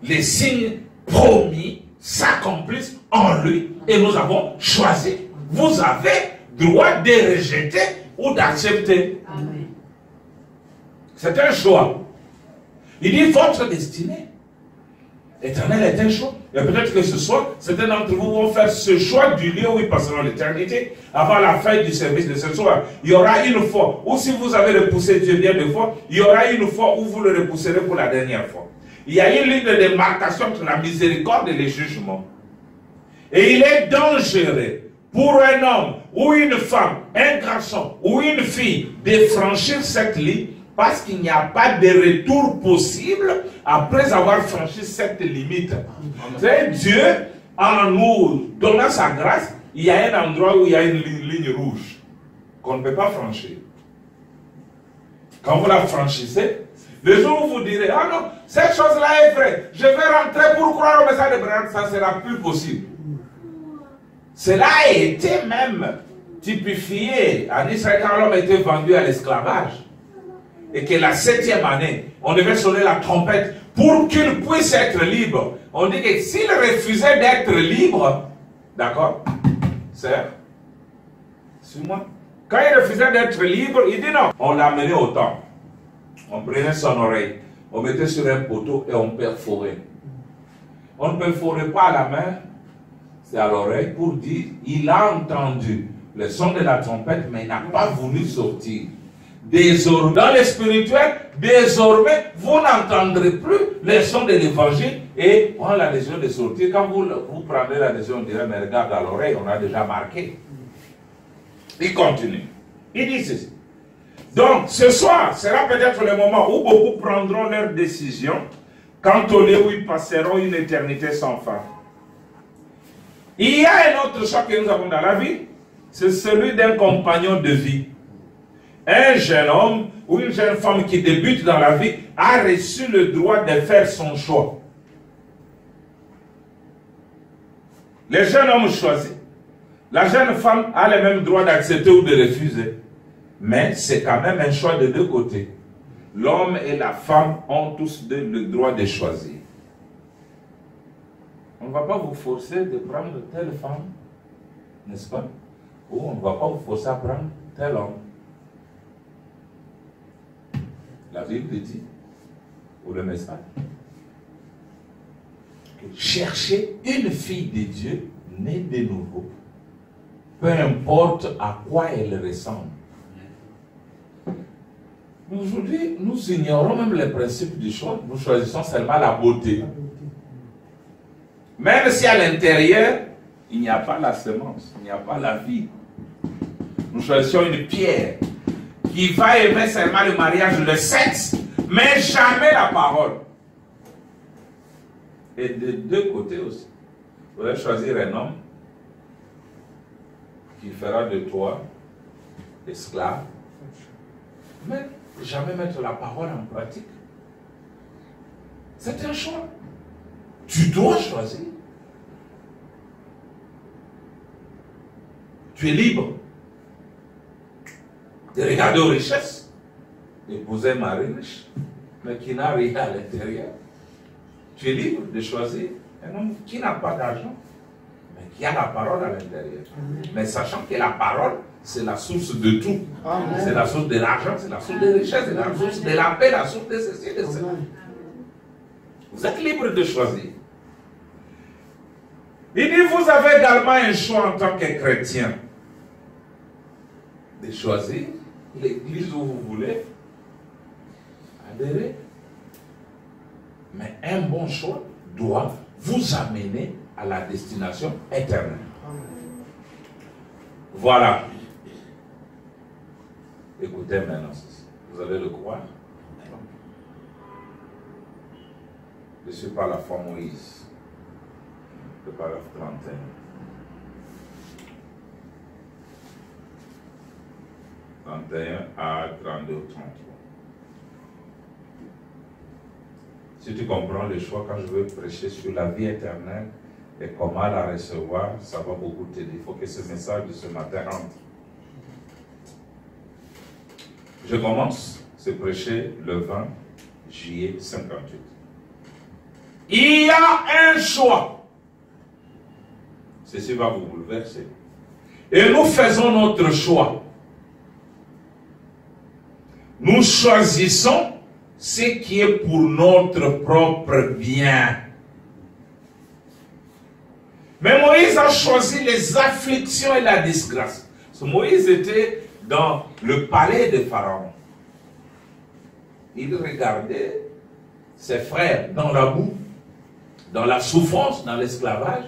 Les signes promis s'accomplissent en lui. Et nous avons choisi. Vous avez droit de rejeter ou d'accepter. C'est un choix. Il dit votre destinée éternelle est un choix. Et peut-être que ce soir, certains d'entre vous vont faire ce choix du lieu où ils passeront l'éternité avant la fin du service de ce soir. Il y aura une fois où si vous avez repoussé Dieu bien de fois, il y aura une fois où vous le repousserez pour la dernière fois. Il y a une ligne de démarcation entre la miséricorde et le jugement. Et il est dangereux pour un homme ou une femme, un garçon ou une fille de franchir cette ligne parce qu'il n'y a pas de retour possible après avoir franchi cette limite. C'est Dieu, en nous donnant sa grâce, il y a un endroit où il y a une ligne rouge qu'on ne peut pas franchir. Quand vous la franchissez, le jour où vous direz, ah non, cette chose-là est vraie, je vais rentrer pour croire au message de Branham, ça ne sera plus possible. Cela a été même typifié en Israël quand l'homme était vendu à l'esclavage. Et que la 7e année, on devait sonner la trompette pour qu'il puisse être libre. On dit que s'il refusait d'être libre, d'accord, sœur, suis-moi, Quand il refusait d'être libre, il dit non. On l'a amené au temple. On prenait son oreille, on mettait sur un poteau et on perforait. On ne perforait pas à la main, c'est à l'oreille pour dire, il a entendu le son de la trompette, mais il n'a pas voulu sortir. Désormais, dans le spirituel, désormais, vous n'entendrez plus les sons de l'évangile et on a la décision de sortir. Quand vous prendrez la décision, on dirait, mais regarde à l'oreille, on a déjà marqué. Il continue. Il dit ceci. Donc, ce soir sera peut-être le moment où beaucoup prendront leur décision quant au lieu où ils passeront une éternité sans fin. Il y a un autre choix que nous avons dans la vie, c'est celui d'un compagnon de vie. Un jeune homme ou une jeune femme qui débute dans la vie a reçu le droit de faire son choix. Le jeune homme choisit. La jeune femme a le même droit d'accepter ou de refuser. Mais c'est quand même un choix de deux côtés. L'homme et la femme ont tous deux le droit de choisir. On ne va pas vous forcer de prendre telle femme, n'est-ce pas? Ou on ne va pas vous forcer à prendre tel homme. La Bible dit, ou le message, que chercher une fille de Dieu née de nouveau, peu importe à quoi elle ressemble. Aujourd'hui, nous ignorons même les principes du choix. Nous choisissons seulement la beauté. Même si à l'intérieur, il n'y a pas la semence, il n'y a pas la vie. Nous choisissons une pierre qui va aimer seulement le mariage, le sexe, mais jamais la parole. Et de deux côtés aussi. Vous allez choisir un homme qui fera de toi esclave, mais jamais mettre la parole en pratique. C'est un choix. Tu dois choisir. Tu es libre de regarder aux richesses, d'épouser un mari riche, mais qui n'a rien à l'intérieur. Tu es libre de choisir un homme qui n'a pas d'argent, mais qui a la parole à l'intérieur. Mais sachant que la parole, c'est la source de tout. C'est la source de l'argent, c'est la source de richesse, c'est la source de la paix, la source de ceci, de cela. Vous êtes libre de choisir. Il dit, vous avez également un choix en tant que chrétien. De choisir l'église où vous voulez adhérer. Mais un bon choix doit vous amener à la destination éternelle. Voilà. Écoutez maintenant ceci. Vous allez le croire. Je suis par la foi Moïse. Le paragraphe 31. 31 à 32 ou 33. Si tu comprends le choix, quand je veux prêcher sur la vie éternelle et comment la recevoir, ça va beaucoup t'aider. Il faut que ce message de ce matin rentre. Je commence ce prêcher le 20 juillet 58. Il y a un choix. Ceci va vous bouleverser. Et nous faisons notre choix. Nous choisissons ce qui est pour notre propre bien. Mais Moïse a choisi les afflictions et la disgrâce. Parce que Moïse était dans le palais de Pharaon. Il regardait ses frères dans la boue, dans la souffrance, dans l'esclavage.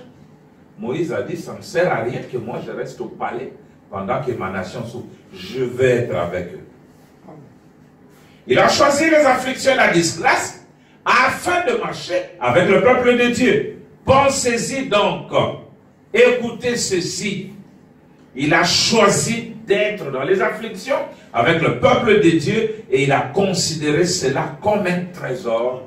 Moïse a dit, ça ne sert à rien que moi je reste au palais pendant que ma nation souffre. Je vais être avec eux. Il a choisi les afflictions et la disgrâce afin de marcher avec le peuple de Dieu. Pensez-y donc. Écoutez ceci. Il a choisi d'être dans les afflictions avec le peuple de Dieu et il a considéré cela comme un trésor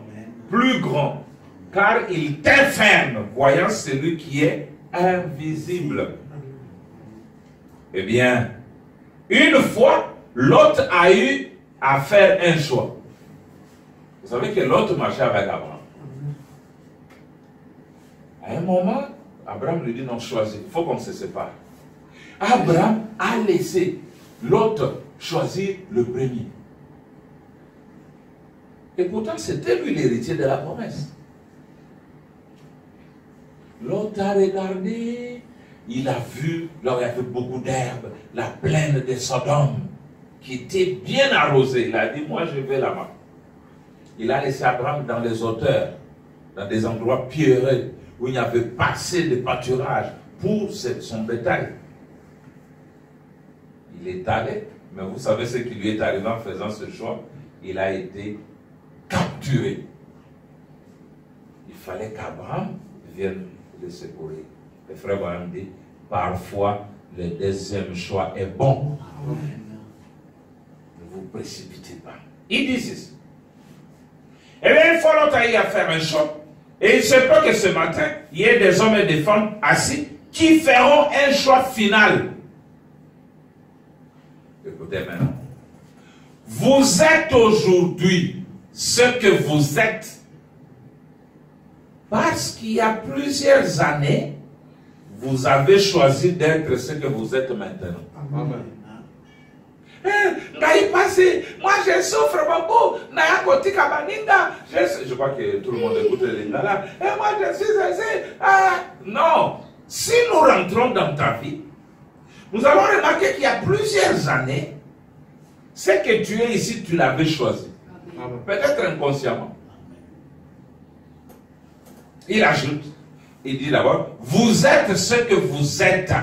plus grand. Car il t'inferme, voyant celui qui est invisible. Eh bien, une fois, Lot a eu à faire un choix. Vous savez que Lot marchait avec Abraham. À un moment, Abraham lui dit non, choisis, il faut qu'on se sépare. Abraham a laissé l'autre choisit le premier. Et pourtant, c'était lui l'héritier de la promesse. L'autre a regardé, il a vu, là où il y avait beaucoup d'herbes, la plaine de Sodome, qui était bien arrosée. Il a dit, moi je vais là-bas. Il a laissé Abraham dans les hauteurs, dans des endroits pierreux, où il n'y avait pas assez de pâturage pour son bétail. Il est allé, mais vous savez ce qui lui est arrivé en faisant ce choix? Il a été capturé. Il fallait qu'Abraham vienne le secourir. Le frère Abraham dit, parfois le deuxième choix est bon. Ne vous précipitez pas. Il dit ceci. Eh bien, une fois l'autre a eu à faire un choix. Et il se peut que ce matin, il y ait des hommes et des femmes assis qui feront un choix final. Écoutez maintenant. Vous êtes aujourd'hui ce que vous êtes parce qu'il y a plusieurs années, vous avez choisi d'être ce que vous êtes maintenant. Amen. Moi je souffre beaucoup. Je crois que tout le monde écoute les Lingala. Et moi je suis non. Si nous rentrons dans ta vie, nous allons remarquer qu'il y a plusieurs années, ce que tu es ici, tu l'avais choisi. Peut-être inconsciemment. Il ajoute, il dit d'abord, vous êtes ce que vous êtes.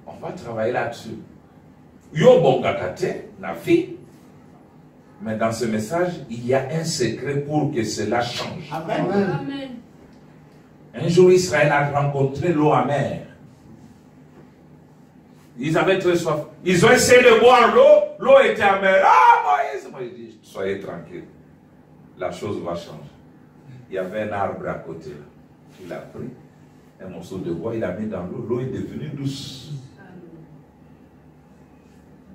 On va travailler là-dessus. Yo bongakate, na fille. Mais dans ce message, il y a un secret pour que cela change. Amen. Amen. Un jour, Israël a rencontré l'eau amère. Ils avaient très soif. Ils ont essayé de boire l'eau. L'eau était amère. Ah, Moïse! Moïse dit, soyez tranquille. La chose va changer. Il y avait un arbre à côté. Il a pris un morceau de bois, il a mis dans l'eau. L'eau est devenue douce.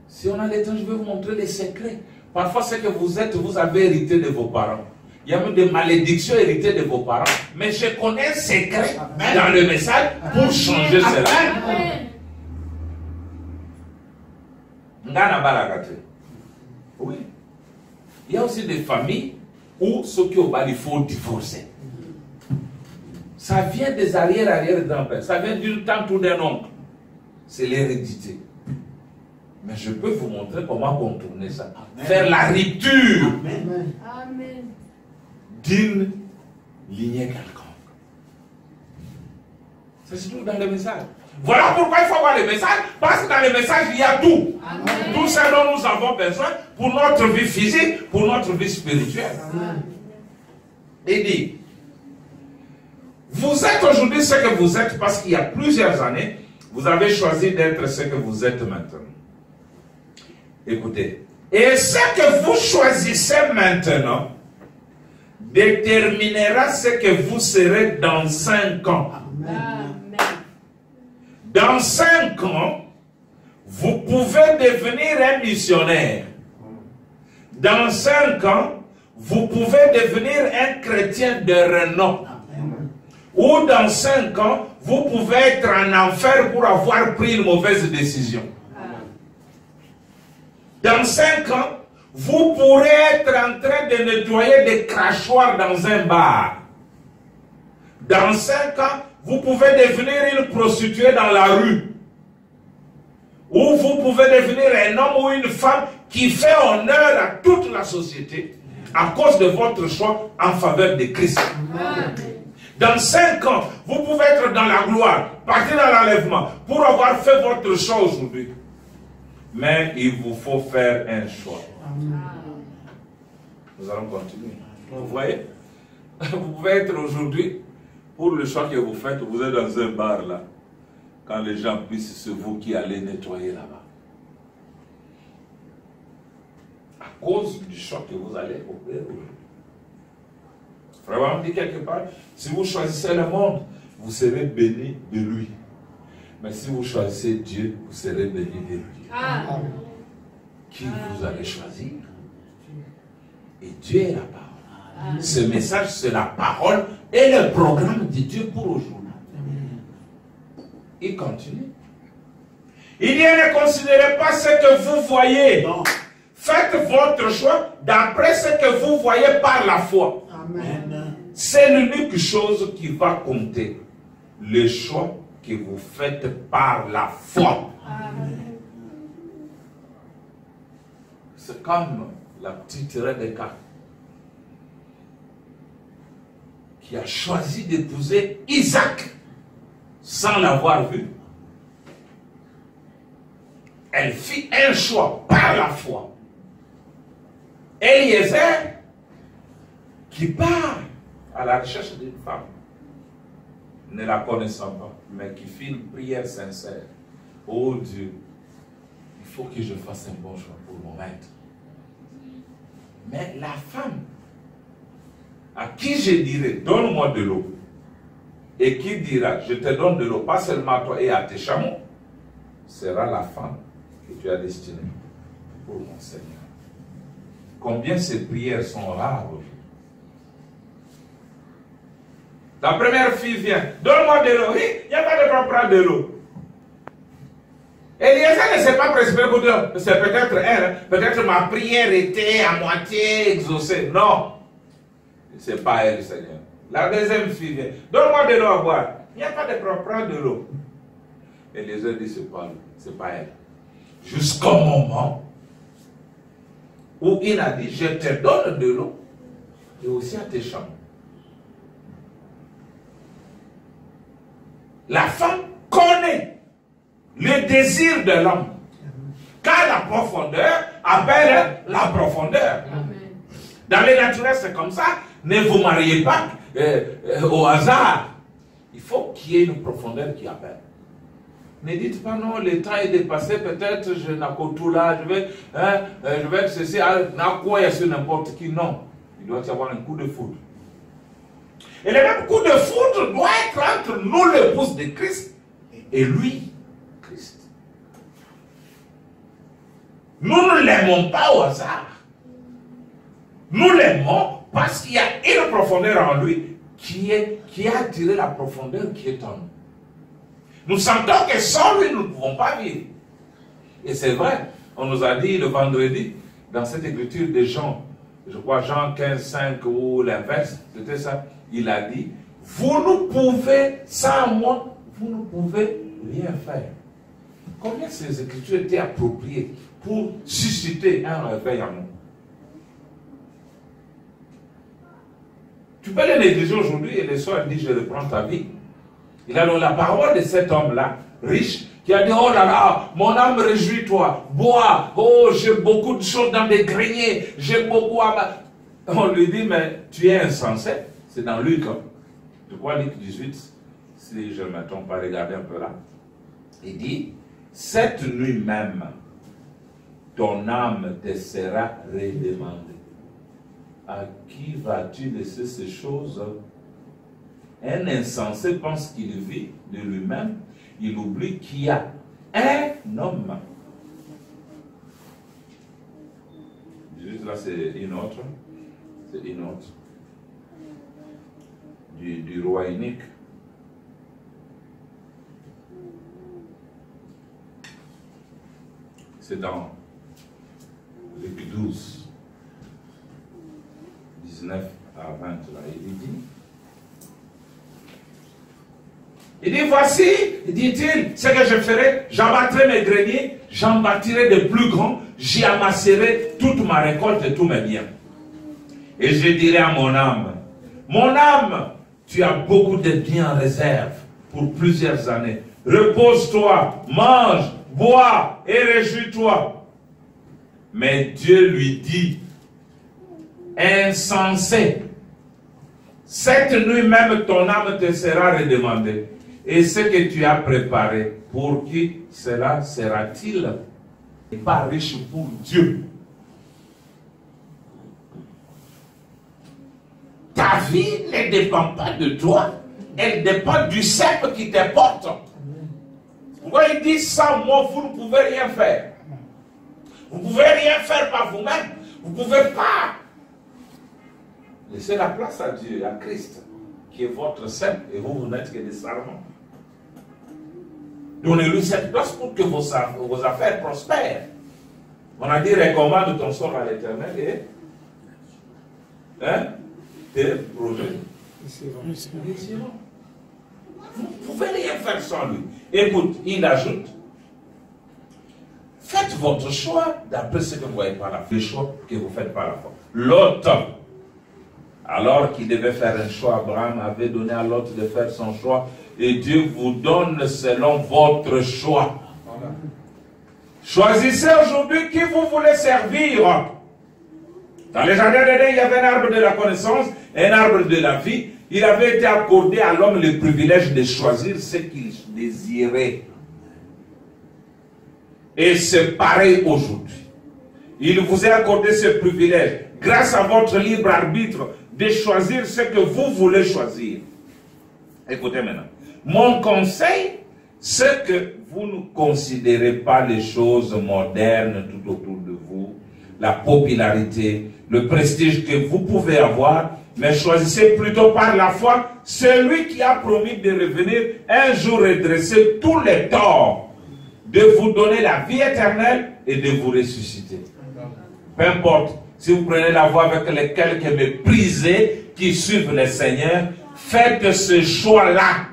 Si on a le temps, je vais vous montrer les secrets. Parfois, ce que vous êtes, vous avez hérité de vos parents. Il y a même des malédictions héritées de vos parents. Mais je connais un secret dans le message pour changer cela. Oui. Il y a aussi des familles où ceux qui ont il faut divorcer. Ça vient des arrière-arrière-grands-pères. Ça vient d'une tante ou d'un oncle. C'est l'hérédité. Mais je peux vous montrer comment contourner ça. Amen. Faire la rupture d'une lignée quelconque. C'est surtout dans le message. Voilà pourquoi il faut avoir le message. Parce que dans le message, il y a tout. Amen. Tout ce dont nous avons besoin pour notre vie physique, pour notre vie spirituelle. Amen. Il dit, vous êtes aujourd'hui ce que vous êtes parce qu'il y a plusieurs années, vous avez choisi d'être ce que vous êtes maintenant. Écoutez, et ce que vous choisissez maintenant déterminera ce que vous serez dans 5 ans. Amen. Dans 5 ans, vous pouvez devenir un missionnaire. Dans 5 ans, vous pouvez devenir un chrétien de renom. Amen. Ou dans 5 ans, vous pouvez être en enfer pour avoir pris une mauvaise décision. Dans 5 ans, vous pourrez être en train de nettoyer des crachoirs dans un bar. Dans 5 ans, vous pouvez devenir une prostituée dans la rue. Ou vous pouvez devenir un homme ou une femme qui fait honneur à toute la société à cause de votre choix en faveur de Christ. Amen. Dans 5 ans, vous pouvez être dans la gloire, partir dans l'enlèvement, pour avoir fait votre choix aujourd'hui. Mais il vous faut faire un choix. Amen. Nous allons continuer. Vous voyez? Vous pouvez être aujourd'hui, pour le choix que vous faites, vous êtes dans un bar là. Quand les gens puissent, c'est vous qui allez nettoyer là-bas. À cause du choix que vous allez opérer aujourd'hui. Vraiment dit quelque part, si vous choisissez le monde, vous serez béni de lui. Mais si vous choisissez Dieu, vous serez béni de lui. Ah. Qui vous allez choisir? Et Dieu est la parole. Ce message, c'est la parole et le programme de Dieu pour aujourd'hui. Il continue. Il dit, ne considérez pas ce que vous voyez. Non. Faites votre choix d'après ce que vous voyez par la foi. C'est l'unique chose qui va compter. Le choix que vous faites par la foi. C'est comme la petite Rebecca qui a choisi d'épouser Isaac sans l'avoir vu. Elle fit un choix par la foi. Eliezer qui part à la recherche d'une femme, ne la connaissant pas, mais qui fit une prière sincère. Oh Dieu, il faut que je fasse un bon choix pour mon maître. Mais la femme à qui je dirai, donne-moi de l'eau, et qui dira, je te donne de l'eau, pas seulement à toi et à tes chameaux, sera la femme que tu as destinée pour mon Seigneur. Combien ces prières sont rares aujourd'hui. La première fille vient, donne-moi de l'eau. Il n'y a pas de quoi prendre de l'eau. Eliezer ne s'est pas précipité pour dire, c'est peut-être elle, peut-être ma prière était à moitié exaucée. Non, c'est pas elle, Seigneur. La deuxième fille vient, donne-moi de l'eau à boire. Il n'y a pas de quoi prendre de l'eau. Eliezer dit, c'est pas elle. Jusqu'au moment où il a dit, je te donne de l'eau et aussi à tes chameaux. La femme connaît le désir de l'homme. Car la profondeur appelle la profondeur. Dans les naturels, c'est comme ça. Ne vous mariez pas au hasard. Il faut qu'il y ait une profondeur qui appelle. Ne dites pas non, le temps est dépassé, peut-être je n'ai qu'au tout là, je vais être ceci, quoi, il y a sur n'importe qui. Non, il doit y avoir un coup de foudre. Et le même coup de foudre doit être entre nous, l'épouse de Christ, et lui, Christ. Nous ne l'aimons pas au hasard. Nous l'aimons parce qu'il y a une profondeur en lui qui a attiré la profondeur qui est en nous. Nous sentons que sans lui, nous ne pouvons pas vivre. Et c'est vrai, on nous a dit le vendredi, dans cette écriture de Jean, je crois Jean 15, 5 ou l'inverse, c'était ça, il a dit, vous ne pouvez, sans moi, vous ne pouvez rien faire. Combien ces écritures étaient appropriées pour susciter un réveil en nous? Tu peux les négliger aujourd'hui et le soir, il dit, je reprends ta vie. Il a donc la parole de cet homme-là, riche, qui a dit, oh là là, mon âme réjouis-toi, bois, oh j'ai beaucoup de choses dans des greniers, j'ai beaucoup à... On lui dit, mais tu es insensé. C'est dans Luc, je crois Luc 18, si je ne me trompe pas, regardez un peu là. Il dit, cette nuit même, ton âme te sera redemandée. À qui vas-tu laisser ces choses? Un insensé pense qu'il vit de lui-même, il oublie qu'il y a un homme. Juste là, c'est une autre. C'est une autre. Du roi unique. C'est dans Luc 12, 19 à 20, là, il dit, voici, dit-il, ce que je ferai, j'abattrai mes greniers, j'en bâtirai de plus grands, j'y amasserai toute ma récolte et tous mes biens. Et je dirai à mon âme, tu as beaucoup de biens en réserve pour plusieurs années. Repose-toi, mange, bois et réjouis-toi. Mais Dieu lui dit, insensé, cette nuit même ton âme te sera redemandée. Et ce que tu as préparé, pour qui cela sera-t-il? Et pas riche pour Dieu. Ta vie ne dépend pas de toi, elle dépend du cep qui te porte. Pourquoi il dit, sans moi, vous ne pouvez rien faire. Vous ne pouvez rien faire par vous-même. Vous ne pouvez pas Laissez la place à Dieu, à Christ, qui est votre Saint, et vous, vous n'êtes que des servants. Donnez-lui cette place pour que vos affaires prospèrent. On a dit, recommande ton sort à l'Éternel et tes projets. Vous ne pouvez rien faire sans lui. Écoute, il ajoute, faites votre choix d'après ce que vous voyez par la foi. Le choix que vous faites par la foi. Lot, alors qu'il devait faire un choix, Abraham avait donné à Lot de faire son choix. Et Dieu vous donne selon votre choix. Choisissez aujourd'hui qui vous voulez servir. Dans les jardins d'Éden, il y avait un arbre de la connaissance et un arbre de la vie. Il avait été accordé à l'homme le privilège de choisir ce qu'il désirait. Et c'est pareil aujourd'hui. Il vous a accordé ce privilège, grâce à votre libre arbitre, de choisir ce que vous voulez choisir. Écoutez maintenant. Mon conseil, c'est que vous ne considérez pas les choses modernes tout autour de vous, la popularité, le prestige que vous pouvez avoir, mais choisissez plutôt par la foi celui qui a promis de revenir un jour redresser tous les torts, de vous donner la vie éternelle et de vous ressusciter. Peu importe, si vous prenez la voie avec les quelques méprisés qui suivent le Seigneur, faites ce choix-là.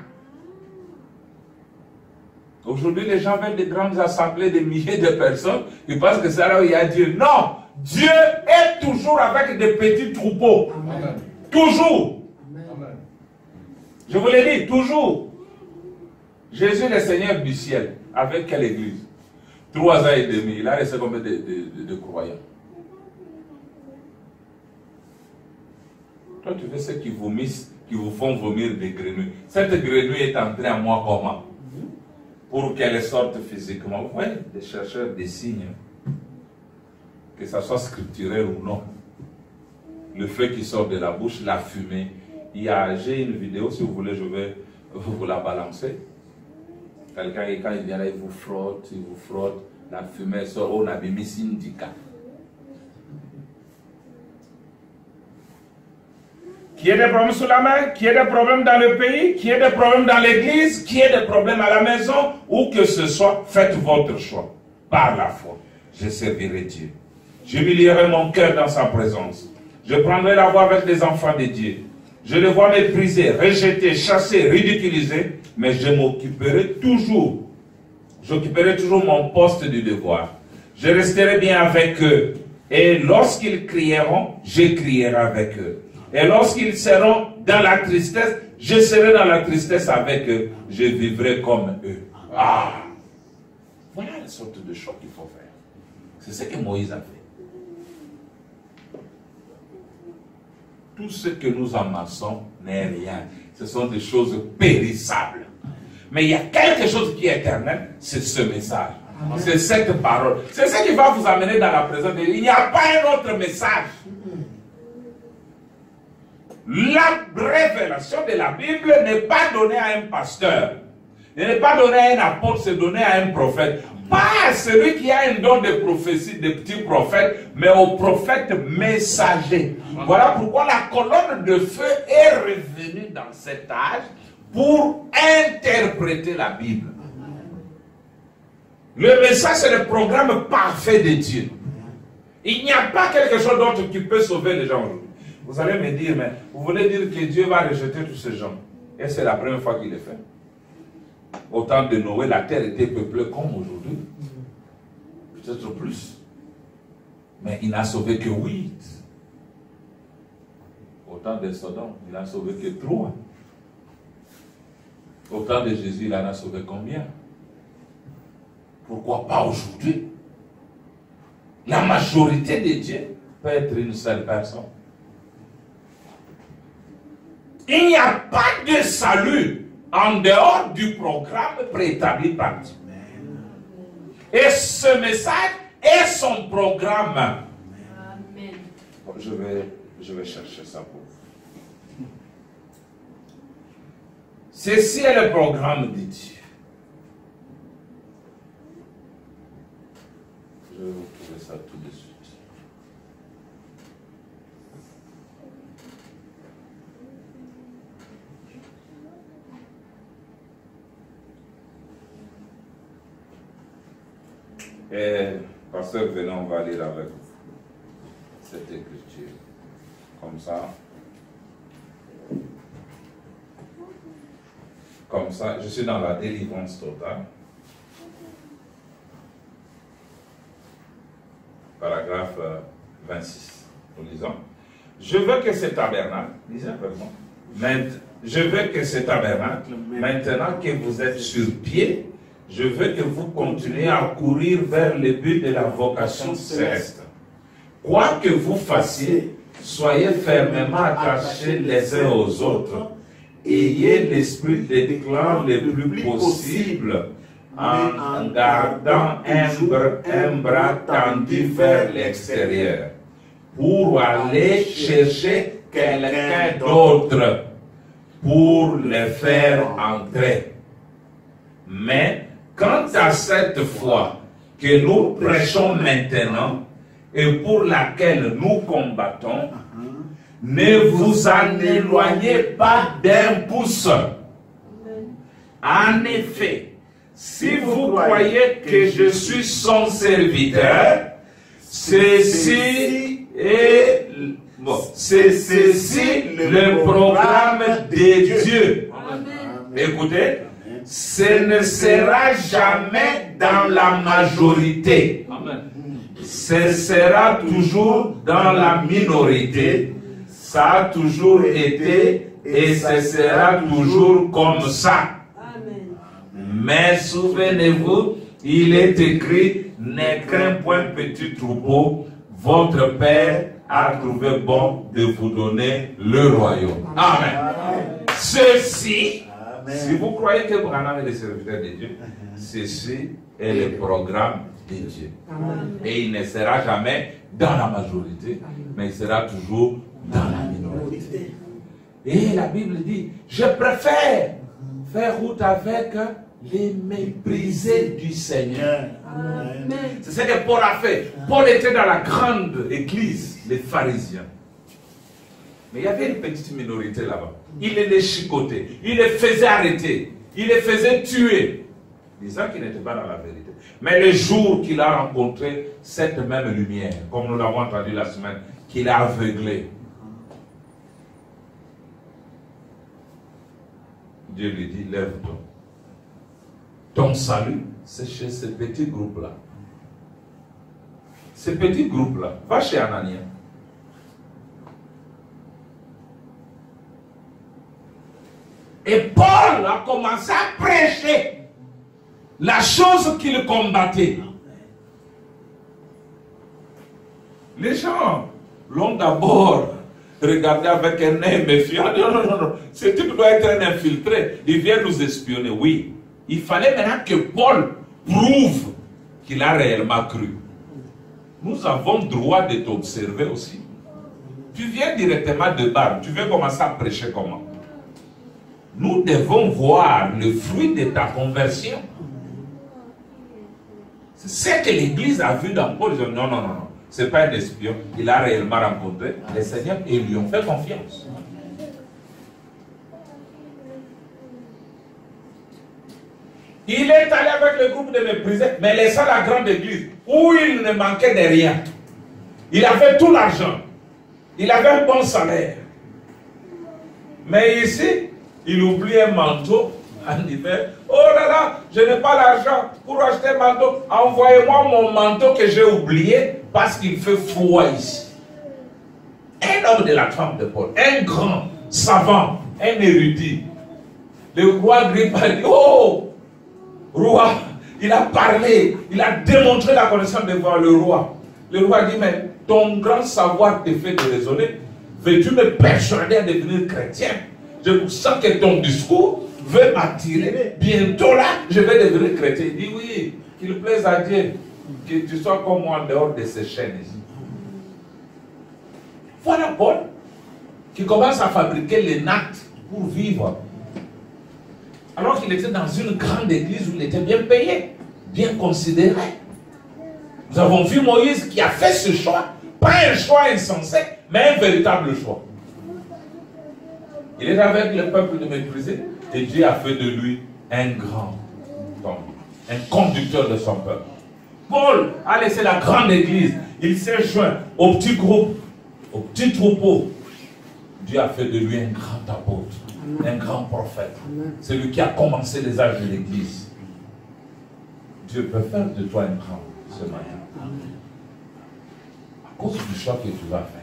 Aujourd'hui, les gens veulent des grandes assemblées de milliers de personnes. Ils pensent que c'est là où il y a Dieu. Non! Dieu est toujours avec des petits troupeaux. Amen. Toujours. Amen. Je vous l'ai dit, toujours. Jésus, le Seigneur du ciel, avec quelle église? 3 ans et demi. Il a laissé combien de croyants? Toi, tu fais ceux qui vomissent, qui vous font vomir des grenouilles. Cette grenouille est entrée en moi comment? Pour qu'elle sorte physiquement. Vous voyez, des chercheurs des signes, que ça soit scripturel ou non. Le feu qui sort de la bouche, la fumée. J'ai une vidéo, si vous voulez, je vais vous la balancer. Quelqu'un, quand il vient là, il vous frotte, la fumée sort, on a mis syndicat. Qui ait des problèmes sous la main, qui ait des problèmes dans le pays, qui ait des problèmes dans l'église, qui ait des problèmes à la maison, où que ce soit, faites votre choix. Par la foi, je servirai Dieu. J'humilierai mon cœur dans sa présence. Je prendrai la voie avec les enfants de Dieu. Je les vois méprisés, rejetés, chassés, ridiculisés, mais je m'occuperai toujours. J'occuperai toujours mon poste du devoir. Je resterai bien avec eux. Et lorsqu'ils crieront, je crierai avec eux. Et lorsqu'ils seront dans la tristesse, je serai dans la tristesse avec eux. Je vivrai comme eux. Ah! Voilà la sorte de choix qu'il faut faire. C'est ce que Moïse a fait. Tout ce que nous amassons n'est rien. Ce sont des choses périssables. Mais il y a quelque chose qui est éternel, c'est ce message. C'est cette parole. C'est ce qui va vous amener dans la présence de Dieu. Il n'y a pas un autre message. La révélation de la Bible n'est pas donnée à un pasteur. Elle n'est pas donnée à un apôtre, c'est donné à un prophète. Pas à celui qui a un don de prophétie, de petits prophètes, mais au prophète messager. Voilà pourquoi la colonne de feu est revenue dans cet âge pour interpréter la Bible. Le message, c'est le programme parfait de Dieu. Il n'y a pas quelque chose d'autre qui peut sauver les gens aujourd'hui. Vous allez me dire, mais vous voulez dire que Dieu va rejeter tous ces gens? Et c'est la première fois qu'il le fait. Au temps de Noé, la terre était peuplée comme aujourd'hui. Peut-être plus. Mais il n'a sauvé que 8. Au temps de Sodome, il n'a sauvé que 3. Au temps de Jésus, il en a sauvé combien? Pourquoi pas aujourd'hui? La majorité des dieux peut être une seule personne. Il n'y a pas de salut en dehors du programme préétabli par Dieu. Et ce message est son programme. Amen. Bon, je vais chercher ça pour vous. Ceci est le programme de Dieu. Je vais vous trouver ça tout de suite. Et, pasteur, venez, on va lire avec cette écriture. Comme ça. Comme ça, je suis dans la délivrance totale. Paragraphe 26. Nous lisons. Je veux que ce tabernacle, lisez avec moi. Je veux que ce tabernacle, maintenant que vous êtes sur pied, je veux que vous continuiez à courir vers le but de la vocation céleste. Quoi que vous fassiez, soyez fermement attachés les uns aux autres. Ayez l'esprit d'éclat le plus possible en gardant un bras tendu vers l'extérieur pour aller chercher quelqu'un d'autre pour le faire entrer. Mais quant à cette foi que nous prêchons maintenant et pour laquelle nous combattons, ne vous en éloignez pas d'un pouce. En effet, si vous croyez que je suis son serviteur, ceci est le programme de Dieu. Écoutez, ce ne sera jamais dans la majorité. Ce sera toujours dans la minorité. Ça a toujours été et ce sera toujours comme ça. Mais souvenez-vous, il est écrit, ne crains point petit troupeau, votre Père a trouvé bon de vous donner le royaume. Amen. Ceci, si vous croyez que Branham est le serviteur de Dieu, ceci est le programme de Dieu. Et il ne sera jamais dans la majorité, mais il sera toujours dans la minorité. Et la Bible dit, je préfère faire route avec les méprisés du Seigneur. C'est ce que Paul a fait. Paul était dans la grande église, les pharisiens. Mais il y avait une petite minorité là-bas. Il les chicotait, il les faisait arrêter, il les faisait tuer, disant qu'ils n'étaient pas dans la vérité. Mais le jour qu'il a rencontré cette même lumière, comme nous l'avons entendu la semaine, qu'il a aveuglé, Dieu lui dit, lève-toi. Ton salut, c'est chez ce petit groupe-là. Ce petit groupe-là, va chez Anania. Et Paul a commencé à prêcher la chose qu'il combattait. Les gens l'ont d'abord regardé avec un œil méfiant. Non. Ce type doit être un infiltré. Il vient nous espionner. Oui. Il fallait maintenant que Paul prouve qu'il a réellement cru. Nous avons droit de t'observer aussi. Tu viens directement de Bar. Tu veux commencer à prêcher comment? Nous devons voir le fruit de ta conversion. C'est ce que l'Église a vu dans Paul. Ils disent, non. Ce n'est pas un espion. Il a réellement rencontré le Seigneur et ils lui ont fait confiance. Il est allé avec le groupe de méprisés, mais laissant la grande église, où il ne manquait de rien. Il avait tout l'argent. Il avait un bon salaire. Mais ici, il oublie un manteau en hiver. Oh là là, je n'ai pas l'argent pour acheter un manteau. Envoyez-moi mon manteau que j'ai oublié parce qu'il fait froid ici. Un homme de la trempe de Paul, un grand savant, un érudit. Le roi Agrippa a dit, oh, roi, il a parlé, il a démontré la connaissance devant le roi. Le roi dit, mais ton grand savoir te fait de raisonner. Veux-tu me persuader à devenir chrétien? Je sens que ton discours veut m'attirer. Bientôt là, je vais devenir chrétien. Il dit oui, qu'il plaise à Dieu que tu sois comme moi en dehors de ces chaînes ici. Voilà Paul qui commence à fabriquer les nattes pour vivre. Alors qu'il était dans une grande église où il était bien payé, bien considéré. Nous avons vu Moïse qui a fait ce choix, pas un choix insensé, mais un véritable choix. Il est avec le peuple de méprisé et Dieu a fait de lui un grand homme, un conducteur de son peuple. Paul a laissé la grande église. Il s'est joint au petit groupe, au petit troupeau. Dieu a fait de lui un grand apôtre, un grand prophète. C'est lui qui a commencé les âges de l'église. Dieu peut faire de toi un grand ce matin. À cause du choix que tu vas faire.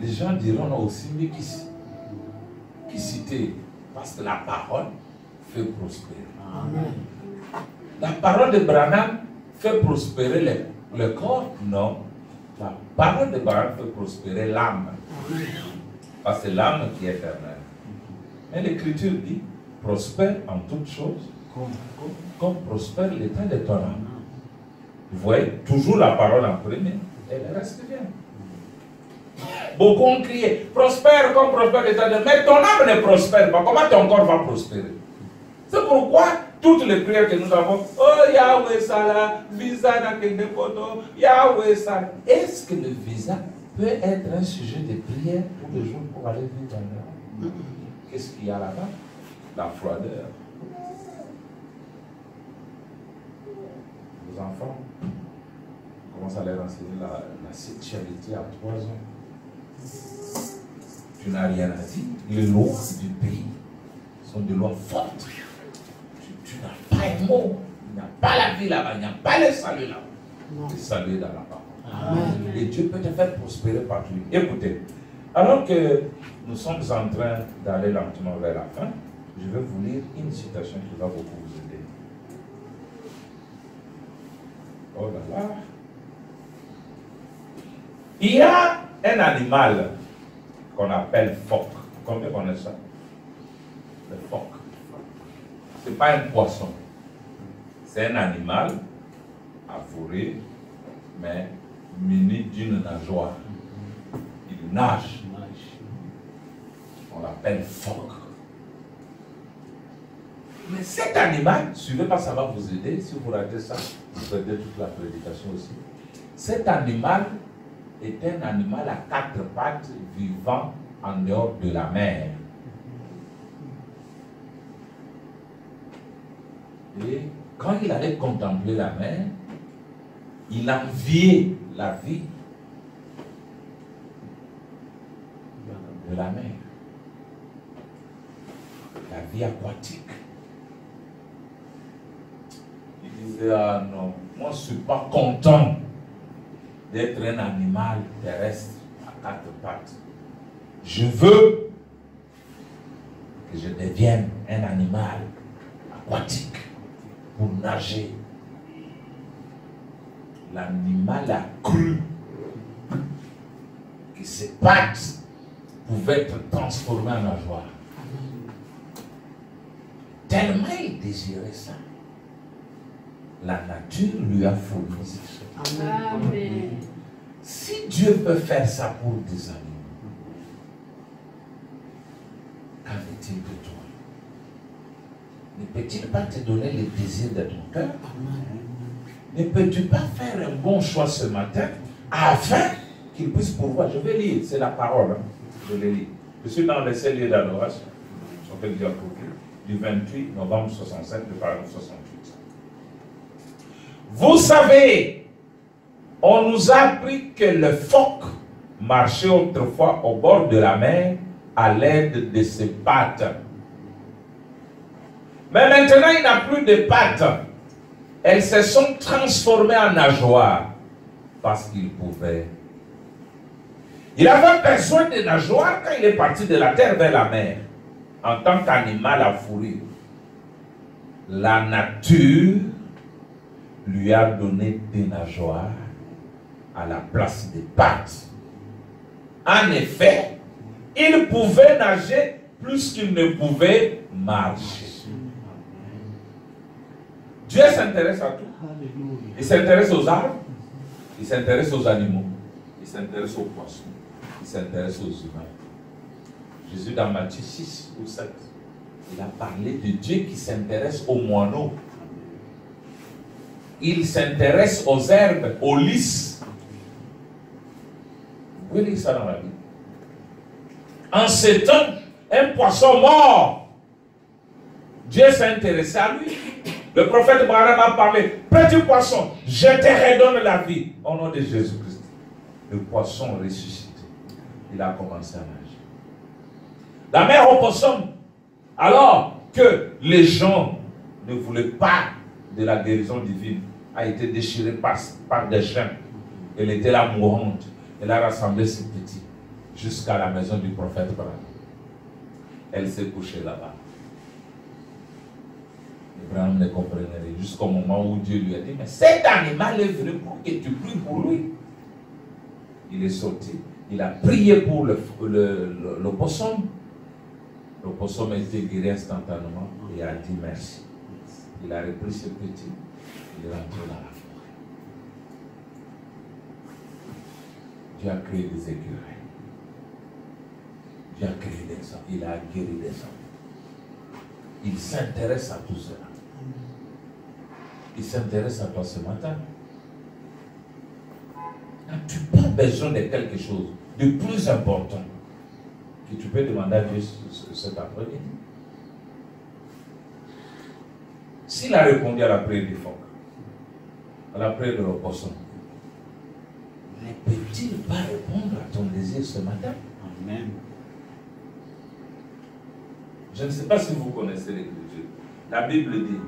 Les gens diront non aussi, mais qui citer? Parce que la parole fait prospérer. Amen. La parole de Branham fait prospérer le corps? Non. La parole de Branham fait prospérer l'âme. Parce que c'est l'âme qui est éternelle. Mais l'Écriture dit, prospère en toutes choses, comme prospère l'état de ton âme. Vous voyez, toujours la parole en premier, et le reste vient. Beaucoup ont crié, prospère comme prospère l'état de l'âme. Mais ton âme ne prospère pas. Comment ton corps va prospérer? C'est pourquoi toutes les prières que nous avons, oh Yahweh Salah, visa na kendekono, Yahweh Salah. Est-ce que le visa peut être un sujet de prière tous les jours pour aller vivre dans le monde? Qu'est-ce qu'il y a là-bas? La froideur. Les enfants, on commence à leur enseigner la sexualité à 3 ans. Tu n'as rien à dire. Les lois du pays sont des lois fortes. Tu n'as pas un mot. Il n'y a pas la vie là-bas. Il n'y a pas le salut là-bas. Le salut dans la parole. Et Dieu peut te faire prospérer partout. Écoutez, alors que nous sommes en train d'aller lentement vers la fin, je vais vous lire une citation qui va beaucoup vous aider. Oh là là. Il y a un animal qu'on appelle phoque. Combien on connaît ça? Le phoque. Ce n'est pas un poisson. C'est un animal avoué, mais muni d'une nageoire. Il nage. On l'appelle phoque. Mais cet animal, suivez pas, ça va vous aider. Si vous ratez ça, vous perdez toute la prédication aussi. Cet animal est un animal à 4 pattes vivant en dehors de la mer. Et quand il allait contempler la mer, il enviait la vie de la mer. La vie aquatique. Il disait, ah non, moi je ne suis pas content d'être un animal terrestre à 4 pattes. Je veux que je devienne un animal aquatique pour nager. L'animal a cru que ses pattes pouvaient être transformées en nageoire. Tellement il désirait ça, la nature lui a fourni ça. Amen. Si Dieu peut faire ça pour des animaux, qu'en est-il de toi? Ne peut-il pas te donner les désirs de ton cœur? Ne peux-tu pas faire un bon choix ce matin afin qu'il puisse pourvoir? Je vais lire, c'est la parole. Hein? Je les lis. Je suis dans les celliers d'adoration, du 28 novembre 67, le paragraphe 68. Vous savez, on nous a appris que le phoque marchait autrefois au bord de la mer à l'aide de ses pattes. Mais maintenant, il n'a plus de pattes. Elles se sont transformées en nageoires parce qu'il pouvait. Il avait besoin de nageoires quand il est parti de la terre vers la mer en tant qu'animal à fourrure. La nature lui a donné des nageoires à la place des pattes. En effet, il pouvait nager plus qu'il ne pouvait marcher. Dieu s'intéresse à tout. Il s'intéresse aux arbres, il s'intéresse aux animaux, il s'intéresse aux poissons, il s'intéresse aux humains. Jésus dans Matthieu 6 ou 7, il a parlé de Dieu qui s'intéresse aux moineaux. Il s'intéresse aux herbes, aux lys. Vous pouvez lire ça dans la Bible. En ce temps, un poisson mort, Dieu s'est intéressé à lui. Le prophète Branham a parlé. Petit poisson, je te redonne la vie. Au nom de Jésus-Christ. Le poisson ressuscité. Il a commencé à nager. La mère opossum, alors que les gens ne voulaient pas de la guérison divine, a été déchirée par des chiens. Elle était là mourante. Elle a rassemblé ses petits jusqu'à la maison du prophète Branham. Elle s'est couchée là-bas. Branham ne comprenait rien jusqu'au moment où Dieu lui a dit, mais cet animal est venu pour que tu pries pour lui. Il est sorti. Il a prié pour l'opossum. L'opossum a été guéri instantanément et a dit merci. Il a repris ses petits. Il est rentré dans la forêt. Dieu a créé des écureuils. Dieu a créé des hommes. Il a guéri des hommes. Il s'intéresse à tout cela. Il s'intéresse à toi ce matin. N'as-tu pas besoin de quelque chose de plus important que tu peux demander à Dieu cet après-midi? S'il a répondu à la prière du phoque, à la prière de l'opossum, ne peut-il pas répondre à ton désir ce matin? Amen. Je ne sais pas si vous connaissez l'Écriture. La Bible dit,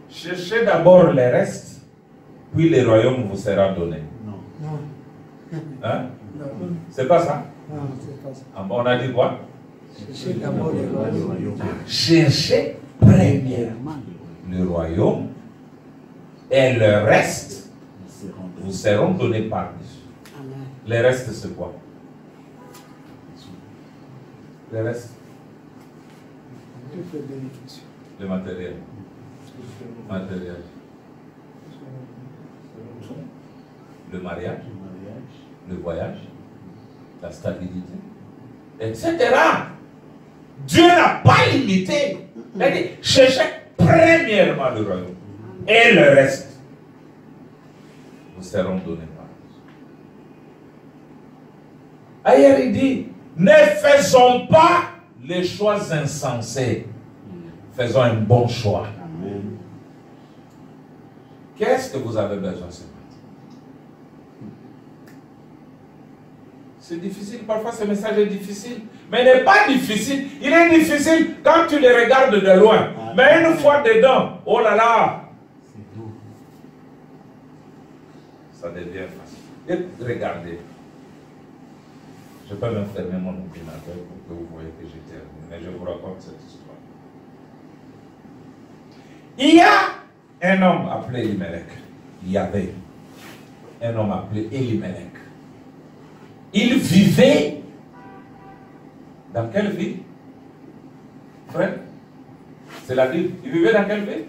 cherchez d'abord les restes, puis le royaume vous sera donné. Non. Hein? Non. C'est pas ça? Non, c'est pas ça. Ah bon, on a dit quoi? Cherchez d'abord le royaume. Cherchez premièrement le royaume et le reste vous seront donnés par-dessus. Les restes, c'est quoi? Les restes? Le matériel. Le mariage, le voyage, la stabilité, etc. Dieu n'a pas limité. Il a dit, cherchez premièrement le royaume. Et le reste vous seront donnés par Dieu. Ailleurs, il dit, ne faisons pas les choix insensés. Faisons un bon choix. Amen. Qu'est-ce que vous avez besoin ce matin? C'est difficile, parfois ce message est difficile. Mais il n'est pas difficile. Il est difficile quand tu le regardes de loin. Amen. Mais une fois dedans, oh là là, c'est doux. Ça devient facile. Et regardez. Je peux même fermer mon ordinateur pour que vous voyez que j'ai terminé. Mais je vous raconte cette histoire. Il y a un homme appelé Elimelech. Il y avait un homme appelé Elimelech. Il vivait dans quelle ville? Frère? C'est la ville. Il vivait dans quelle ville?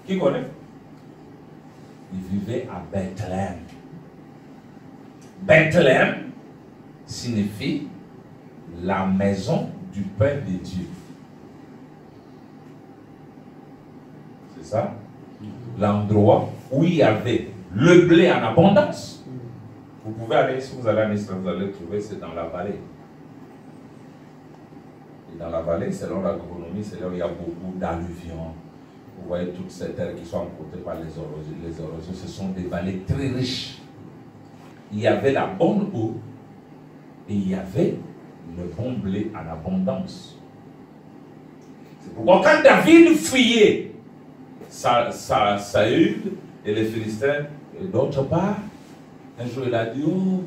Qui connaît? Il vivait à Bethléem. Bethléem signifie la maison du pain de Dieu. C'est ça? L'endroit où il y avait le blé en abondance. Vous pouvez aller, si vous allez en Israël, vous allez le trouver, c'est dans la vallée. Et dans la vallée, selon l'agronomie, c'est là où il y a beaucoup d'alluvions. Vous voyez toutes ces terres qui sont emportées par les érosions. Ce sont des vallées très riches. Il y avait la bonne eau et il y avait le bon blé en abondance. C'est pourquoi quand David fuyait Saül et les Philistins, et d'autre part, un jour il a dit, oh,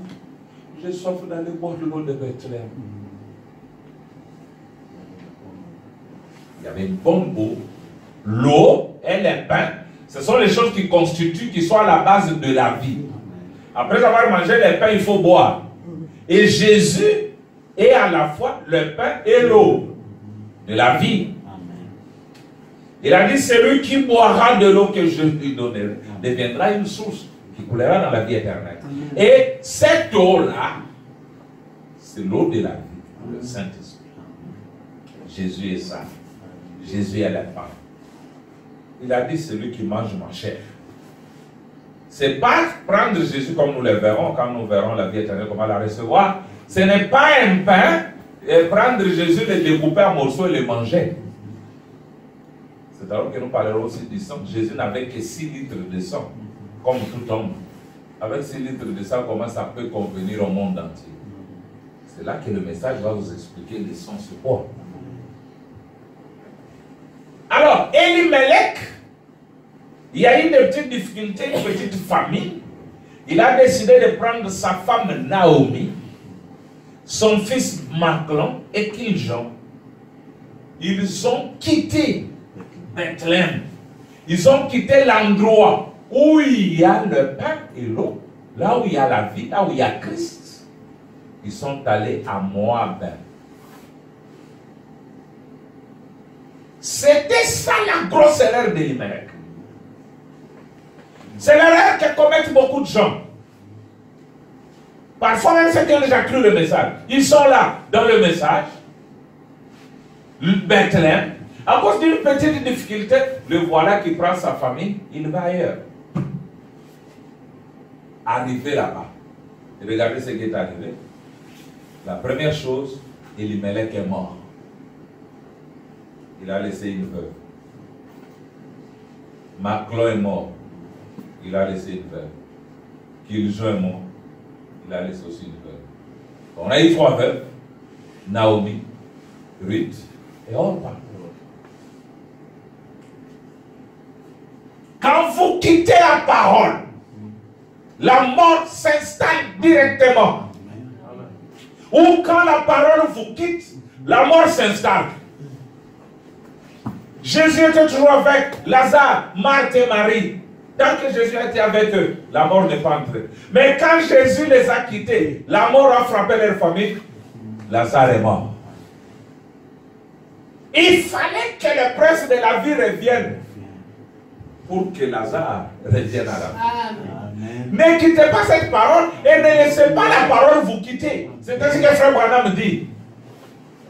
j'ai soif d'aller boire de l'eau de Bethléem. Il y avait une bonne eau, l'eau et les pains, ce sont les choses qui constituent, qui sont à la base de la vie. Après avoir mangé les pains, il faut boire. Et Jésus est à la fois le pain et l'eau de la vie. Il a dit, celui qui boira de l'eau que je lui donnerai deviendra une source qui coulera dans la vie éternelle. Et cette eau-là, c'est l'eau de la vie, le Saint-Esprit. Jésus est ça. Jésus est la femme. Il a dit, celui qui mange ma chair. C'est pas prendre Jésus comme nous le verrons, quand nous verrons la vie éternelle, comment la recevoir. Ce n'est pas un pain et prendre Jésus, le découper en morceaux et le manger. C'est alors que nous parlerons aussi du sang. Jésus n'avait que 6 litres de sang, comme tout homme. Avec 6 litres de sang, comment ça peut convenir au monde entier? C'est là que le message va vous expliquer le sang c'est quoi. Alors, Elimelech, il y a eu des petites difficultés, une petite famille. Il a décidé de prendre sa femme Naomi, son fils Maclon et Kiljon. Ils ont quitté Bethléem. Ils ont quitté l'endroit où il y a le pain et l'eau, là où il y a la vie, là où il y a Christ. Ils sont allés à Moab. C'était ça la grosse erreur d'Elimelech. C'est l'erreur que commettent beaucoup de gens. Parfois même ceux qui ont déjà cru le message. Ils sont là dans le message. Bethléem. À cause d'une petite difficulté, le voilà qui prend sa famille, il va ailleurs. Arrivé là-bas. Et regardez ce qui est arrivé. La première chose, Elimelech est mort. Il a laissé une veuve. Maclon est mort. Il a laissé une veuve. Kiljon est mort. Il a laissé aussi une veuve. On a eu 3 veuves. Naomi, Ruth et Orpa. Quand vous quittez la parole, la mort s'installe directement. Ou quand la parole vous quitte, la mort s'installe. Jésus était toujours avec Lazare, Marthe et Marie. Tant que Jésus était avec eux, la mort n'est pas entrée. Mais quand Jésus les a quittés, la mort a frappé leur famille. Lazare est mort. Il fallait que le prince de la vie revienne pour que Lazare revienne à la vie. Ne quittez pas cette parole et ne laissez pas la parole vous quitter. C'est ainsi que Frère Branham dit.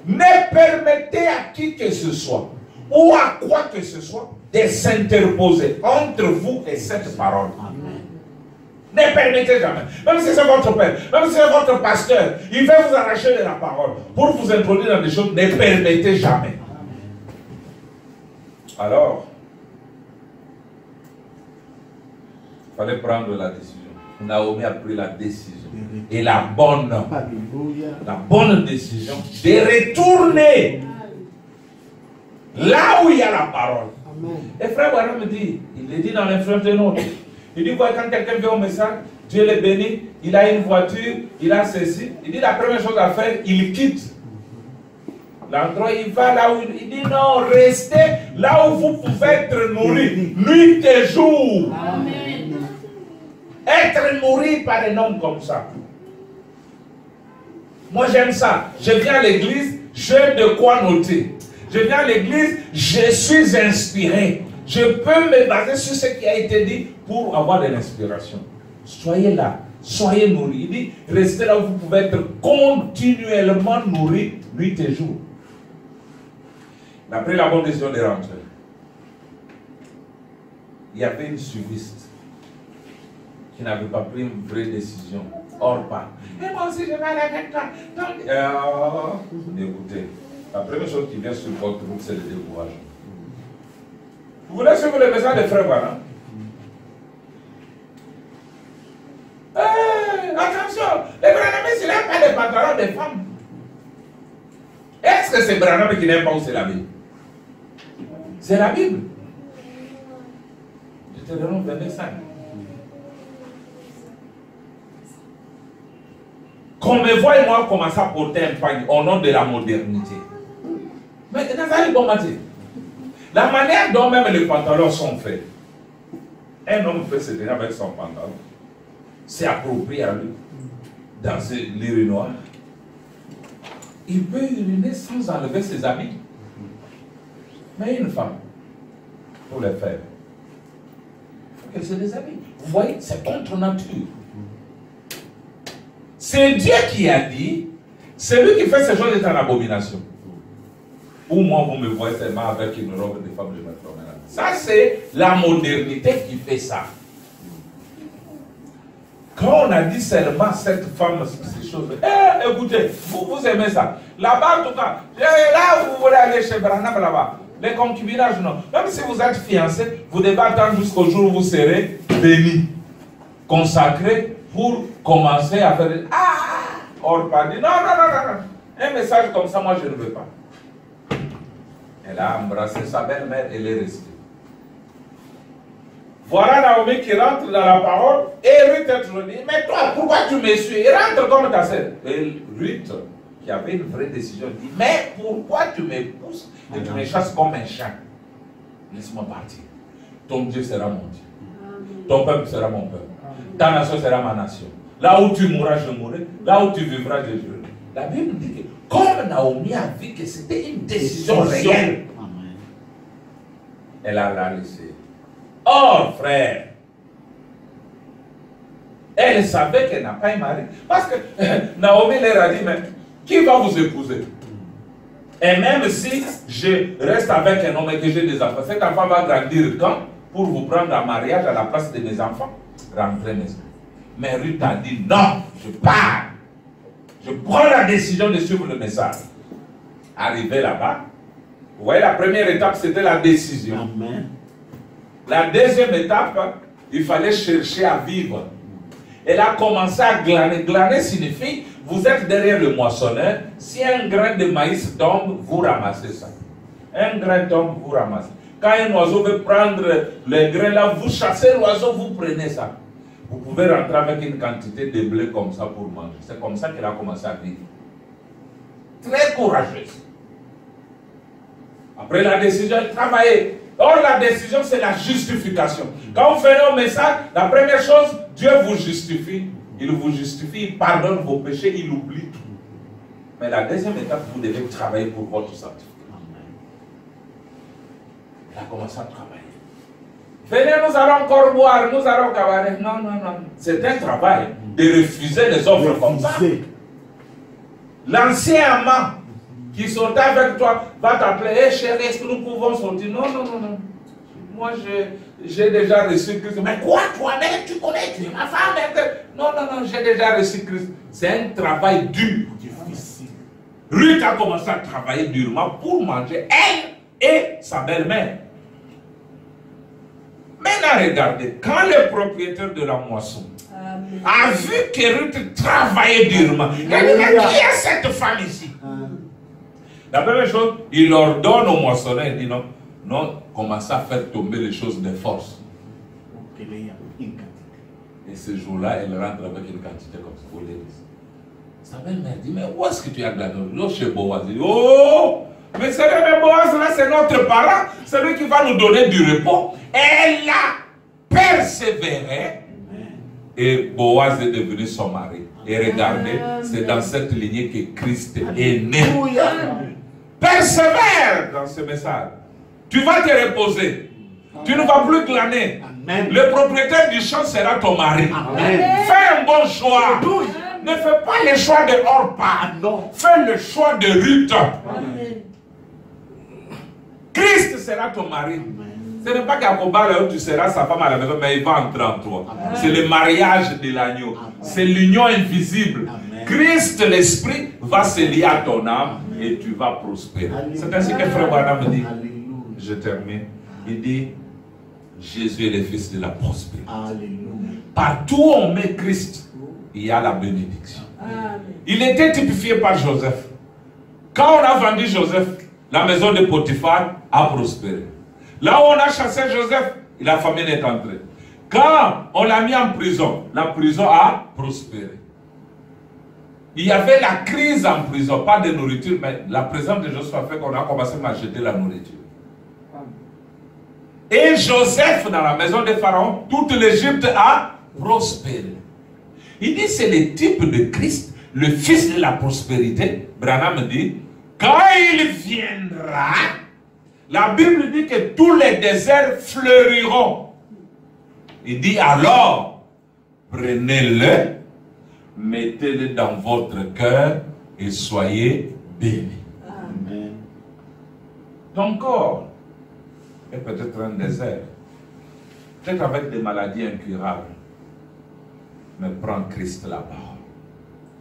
Ne permettez à qui que ce soit ou à quoi que ce soit de s'interposer entre vous et cette parole. Amen. Ne permettez jamais. Même si c'est votre père, même si c'est votre pasteur, il veut vous arracher de la parole pour vous introduire dans des choses, ne permettez jamais. Alors, il fallait prendre la décision. Naomi a pris la décision. Et la bonne décision de retourner là où il y a la parole. Amen. Et frère Branham me dit, il est dit dans l'influence de l'autre. Il dit quoi, quand quelqu'un vient au message, Dieu le bénit, il a une voiture, il a ceci. Il dit la première chose à faire, il quitte l'endroit, il va là où il dit non, restez là où vous pouvez être nourri, nuit et jour. Amen. Être nourri par un homme comme ça. Moi j'aime ça. Je viens à l'église, j'ai de quoi noter. Je viens à l'église, je suis inspiré. Je peux me baser sur ce qui a été dit pour avoir de l'inspiration. Soyez là, soyez nourris. Il dit, restez là où vous pouvez être continuellement nourris, nuit et jour. Il a pris la bonne décision de rentrer. Il y avait une suiviste qui n'avait pas pris une vraie décision. Orpa. Et moi aussi, je vais aller avec toi. Écoutez. La première chose qui vient sur votre route, c'est le découragement. Vous voulez suivre le message de Frère Branham? Attention, les Branhamistes, ils n'aiment pas les pantalons des femmes. Est-ce que c'est Branham qui n'aime pas ou c'est la Bible? C'est la Bible. Je te donne 25. Qu'on me voie moi commencer à porter un pagne au nom de la modernité. Mais Nazareth, bon matin. La manière dont même les pantalons sont faits. Un homme peut se tenir avec son pantalon. C'est approprié à lui. Dans l'urinoir. Il peut uriner sans enlever ses habits. Mais une femme, pour le faire, il faut qu'elle se déshabille. Vous voyez, c'est contre nature. C'est Dieu qui a dit, celui qui fait ces choses est en abomination. Ou moi, vous me voyez seulement avec une robe de femme de ma promenade. Ça, c'est la modernité qui fait ça. Quand on a dit seulement cette femme, ces choses, écoutez, vous aimez ça. Là-bas, en tout cas, là où vous voulez aller chez Branham, là-bas, Les concubinages, non. Même si vous êtes fiancé, vous devez attendre jusqu'au jour où vous serez béni, consacré, pour commencer à faire... Ah! Orpa dit, non. Un message comme ça, moi, je ne veux pas. Elle a embrassé sa belle-mère, elle est restée. Voilà Naomi qui rentre dans la parole, et Ruth est toujours dit, mais toi, pourquoi tu me suis? Rentre comme ta sœur. Et Ruth, qui avait une vraie décision, dit, mais pourquoi tu me pousses et tu me chasses comme un chien? Laisse-moi partir. Ton Dieu sera mon Dieu. Ton peuple sera mon peuple. Ta nation sera ma nation. Là où tu mourras, je mourrai. Là où tu vivras, je vivrai. La Bible dit que comme Naomi a vu que c'était une décision réelle, elle a la laissé. Or, frère, elle savait qu'elle n'a pas un mari. Parce que Naomi leur a dit, mais qui va vous épouser? Et même si je reste avec un homme et que j'ai des enfants, cet enfant va grandir quand? Pour vous prendre en mariage à la place de mes enfants? Rentrez maison. Mais Ruth a dit, non, je pars. Je prends la décision de suivre le message. Arrivé là-bas, vous voyez, la première étape, c'était la décision. Amen. La deuxième étape, il fallait chercher à vivre. Elle a commencé à glaner. Glaner signifie, vous êtes derrière le moissonneur, si un grain de maïs tombe, vous ramassez ça. Un grain tombe, vous ramassez. Quand un oiseau veut prendre les grains là, vous chassez l'oiseau, vous prenez ça. Vous pouvez rentrer avec une quantité de blé comme ça pour manger. C'est comme ça qu'elle a commencé à vivre. Très courageuse. Après la décision, elle travaillait. Or, la décision, c'est la justification. Quand vous faites un message, la première chose, Dieu vous justifie. Il vous justifie, il pardonne vos péchés, il oublie tout. Mais la deuxième étape, vous devez travailler pour votre sanctification. Elle a commencé à travailler. Venez, nous allons encore boire, nous allons cabaret. Non. C'est un travail de refuser les offres comme ça. L'ancien amant qui sortait avec toi va t'appeler, hé chérie, est-ce que nous pouvons sortir? Non. Moi, j'ai déjà reçu Christ. Mais quoi, toi-même, tu connais, tu es ma femme? Non, j'ai déjà reçu Christ. C'est un travail dur. Difficile. Ruth a commencé à travailler durement pour manger, elle et sa belle-mère. Maintenant, regardez, quand le propriétaire de la moisson a vu que Ruth travaillait durement, il a dit, mais qui est cette femme ici? La première chose, il ordonne au moissonneur, il dit non, commencez à faire tomber les choses de force. Et ce jour-là, elle rentre avec une quantité comme ça, au l'église. Sa belle-mère dit, mais où est-ce que tu as de la nourriture? Chez Boaz. Il dit, oh, mais c'est le Boaz là, c'est notre parent, c'est lui qui va nous donner du repos. Elle a persévéré et Boaz est devenu son mari. Et regardez, c'est dans cette lignée que Christ est né. Persévère dans ce message. Tu vas te reposer. Tu ne vas plus glaner. Le propriétaire du champ sera ton mari. Fais un bon choix. Ne fais pas le choix de Orpa. Fais le choix de Ruth. Christ sera ton mari. Ce n'est pas qu'à Koba, tu seras sa femme à la maison, mais il va entrer en toi. C'est le mariage de l'agneau. C'est l'union invisible. Christ, l'esprit, va se lier à ton âme et tu vas prospérer. C'est ainsi que Frère Branham dit. Je termine. Il dit, Jésus est le fils de la prospérité. Partout où on met Christ, il y a la bénédiction. Il était typifié par Joseph. Quand on a vendu Joseph, la maison de Potiphar a prospéré. Là où on a chassé Joseph, la famine est entrée. Quand on l'a mis en prison, la prison a prospéré. Il y avait la crise en prison, pas de nourriture, mais la présence de Joseph a fait qu'on a commencé à acheter la nourriture. Et Joseph, dans la maison de Pharaon, toute l'Égypte a prospéré. Il dit, c'est le type de Christ, le fils de la prospérité. Branham dit, quand il viendra, la Bible dit que tous les déserts fleuriront. Il dit alors, prenez-le, mettez-le dans votre cœur et soyez bénis. Amen. Ton corps est peut-être un désert, peut-être avec des maladies incurables, mais prends Christ là-bas,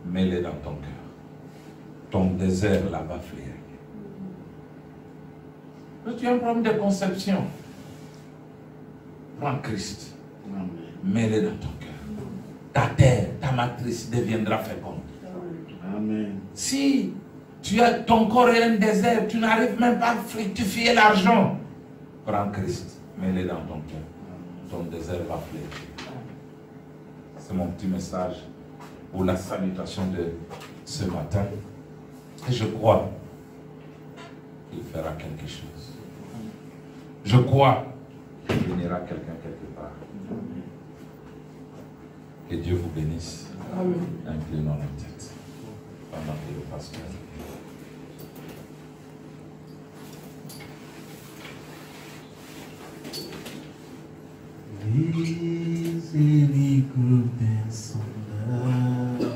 mets-le dans ton cœur. Ton désert là-bas fleurit. Tu as un problème de conception. Prends Christ. Mets-le dans ton cœur. Ta terre, ta matrice deviendra féconde. Amen. Si tu as, ton corps est un désert, tu n'arrives même pas à fructifier l'argent. Prends Christ. Mets-le dans ton cœur. Ton désert va fléchir. C'est mon petit message pour la salutation de ce matin. Et je crois qu'il fera quelque chose. Je crois qu'il bénira quelqu'un quelque part. Que Dieu vous bénisse. Inclinons nos têtes pendant que le pasteur. Miséricorde insondable,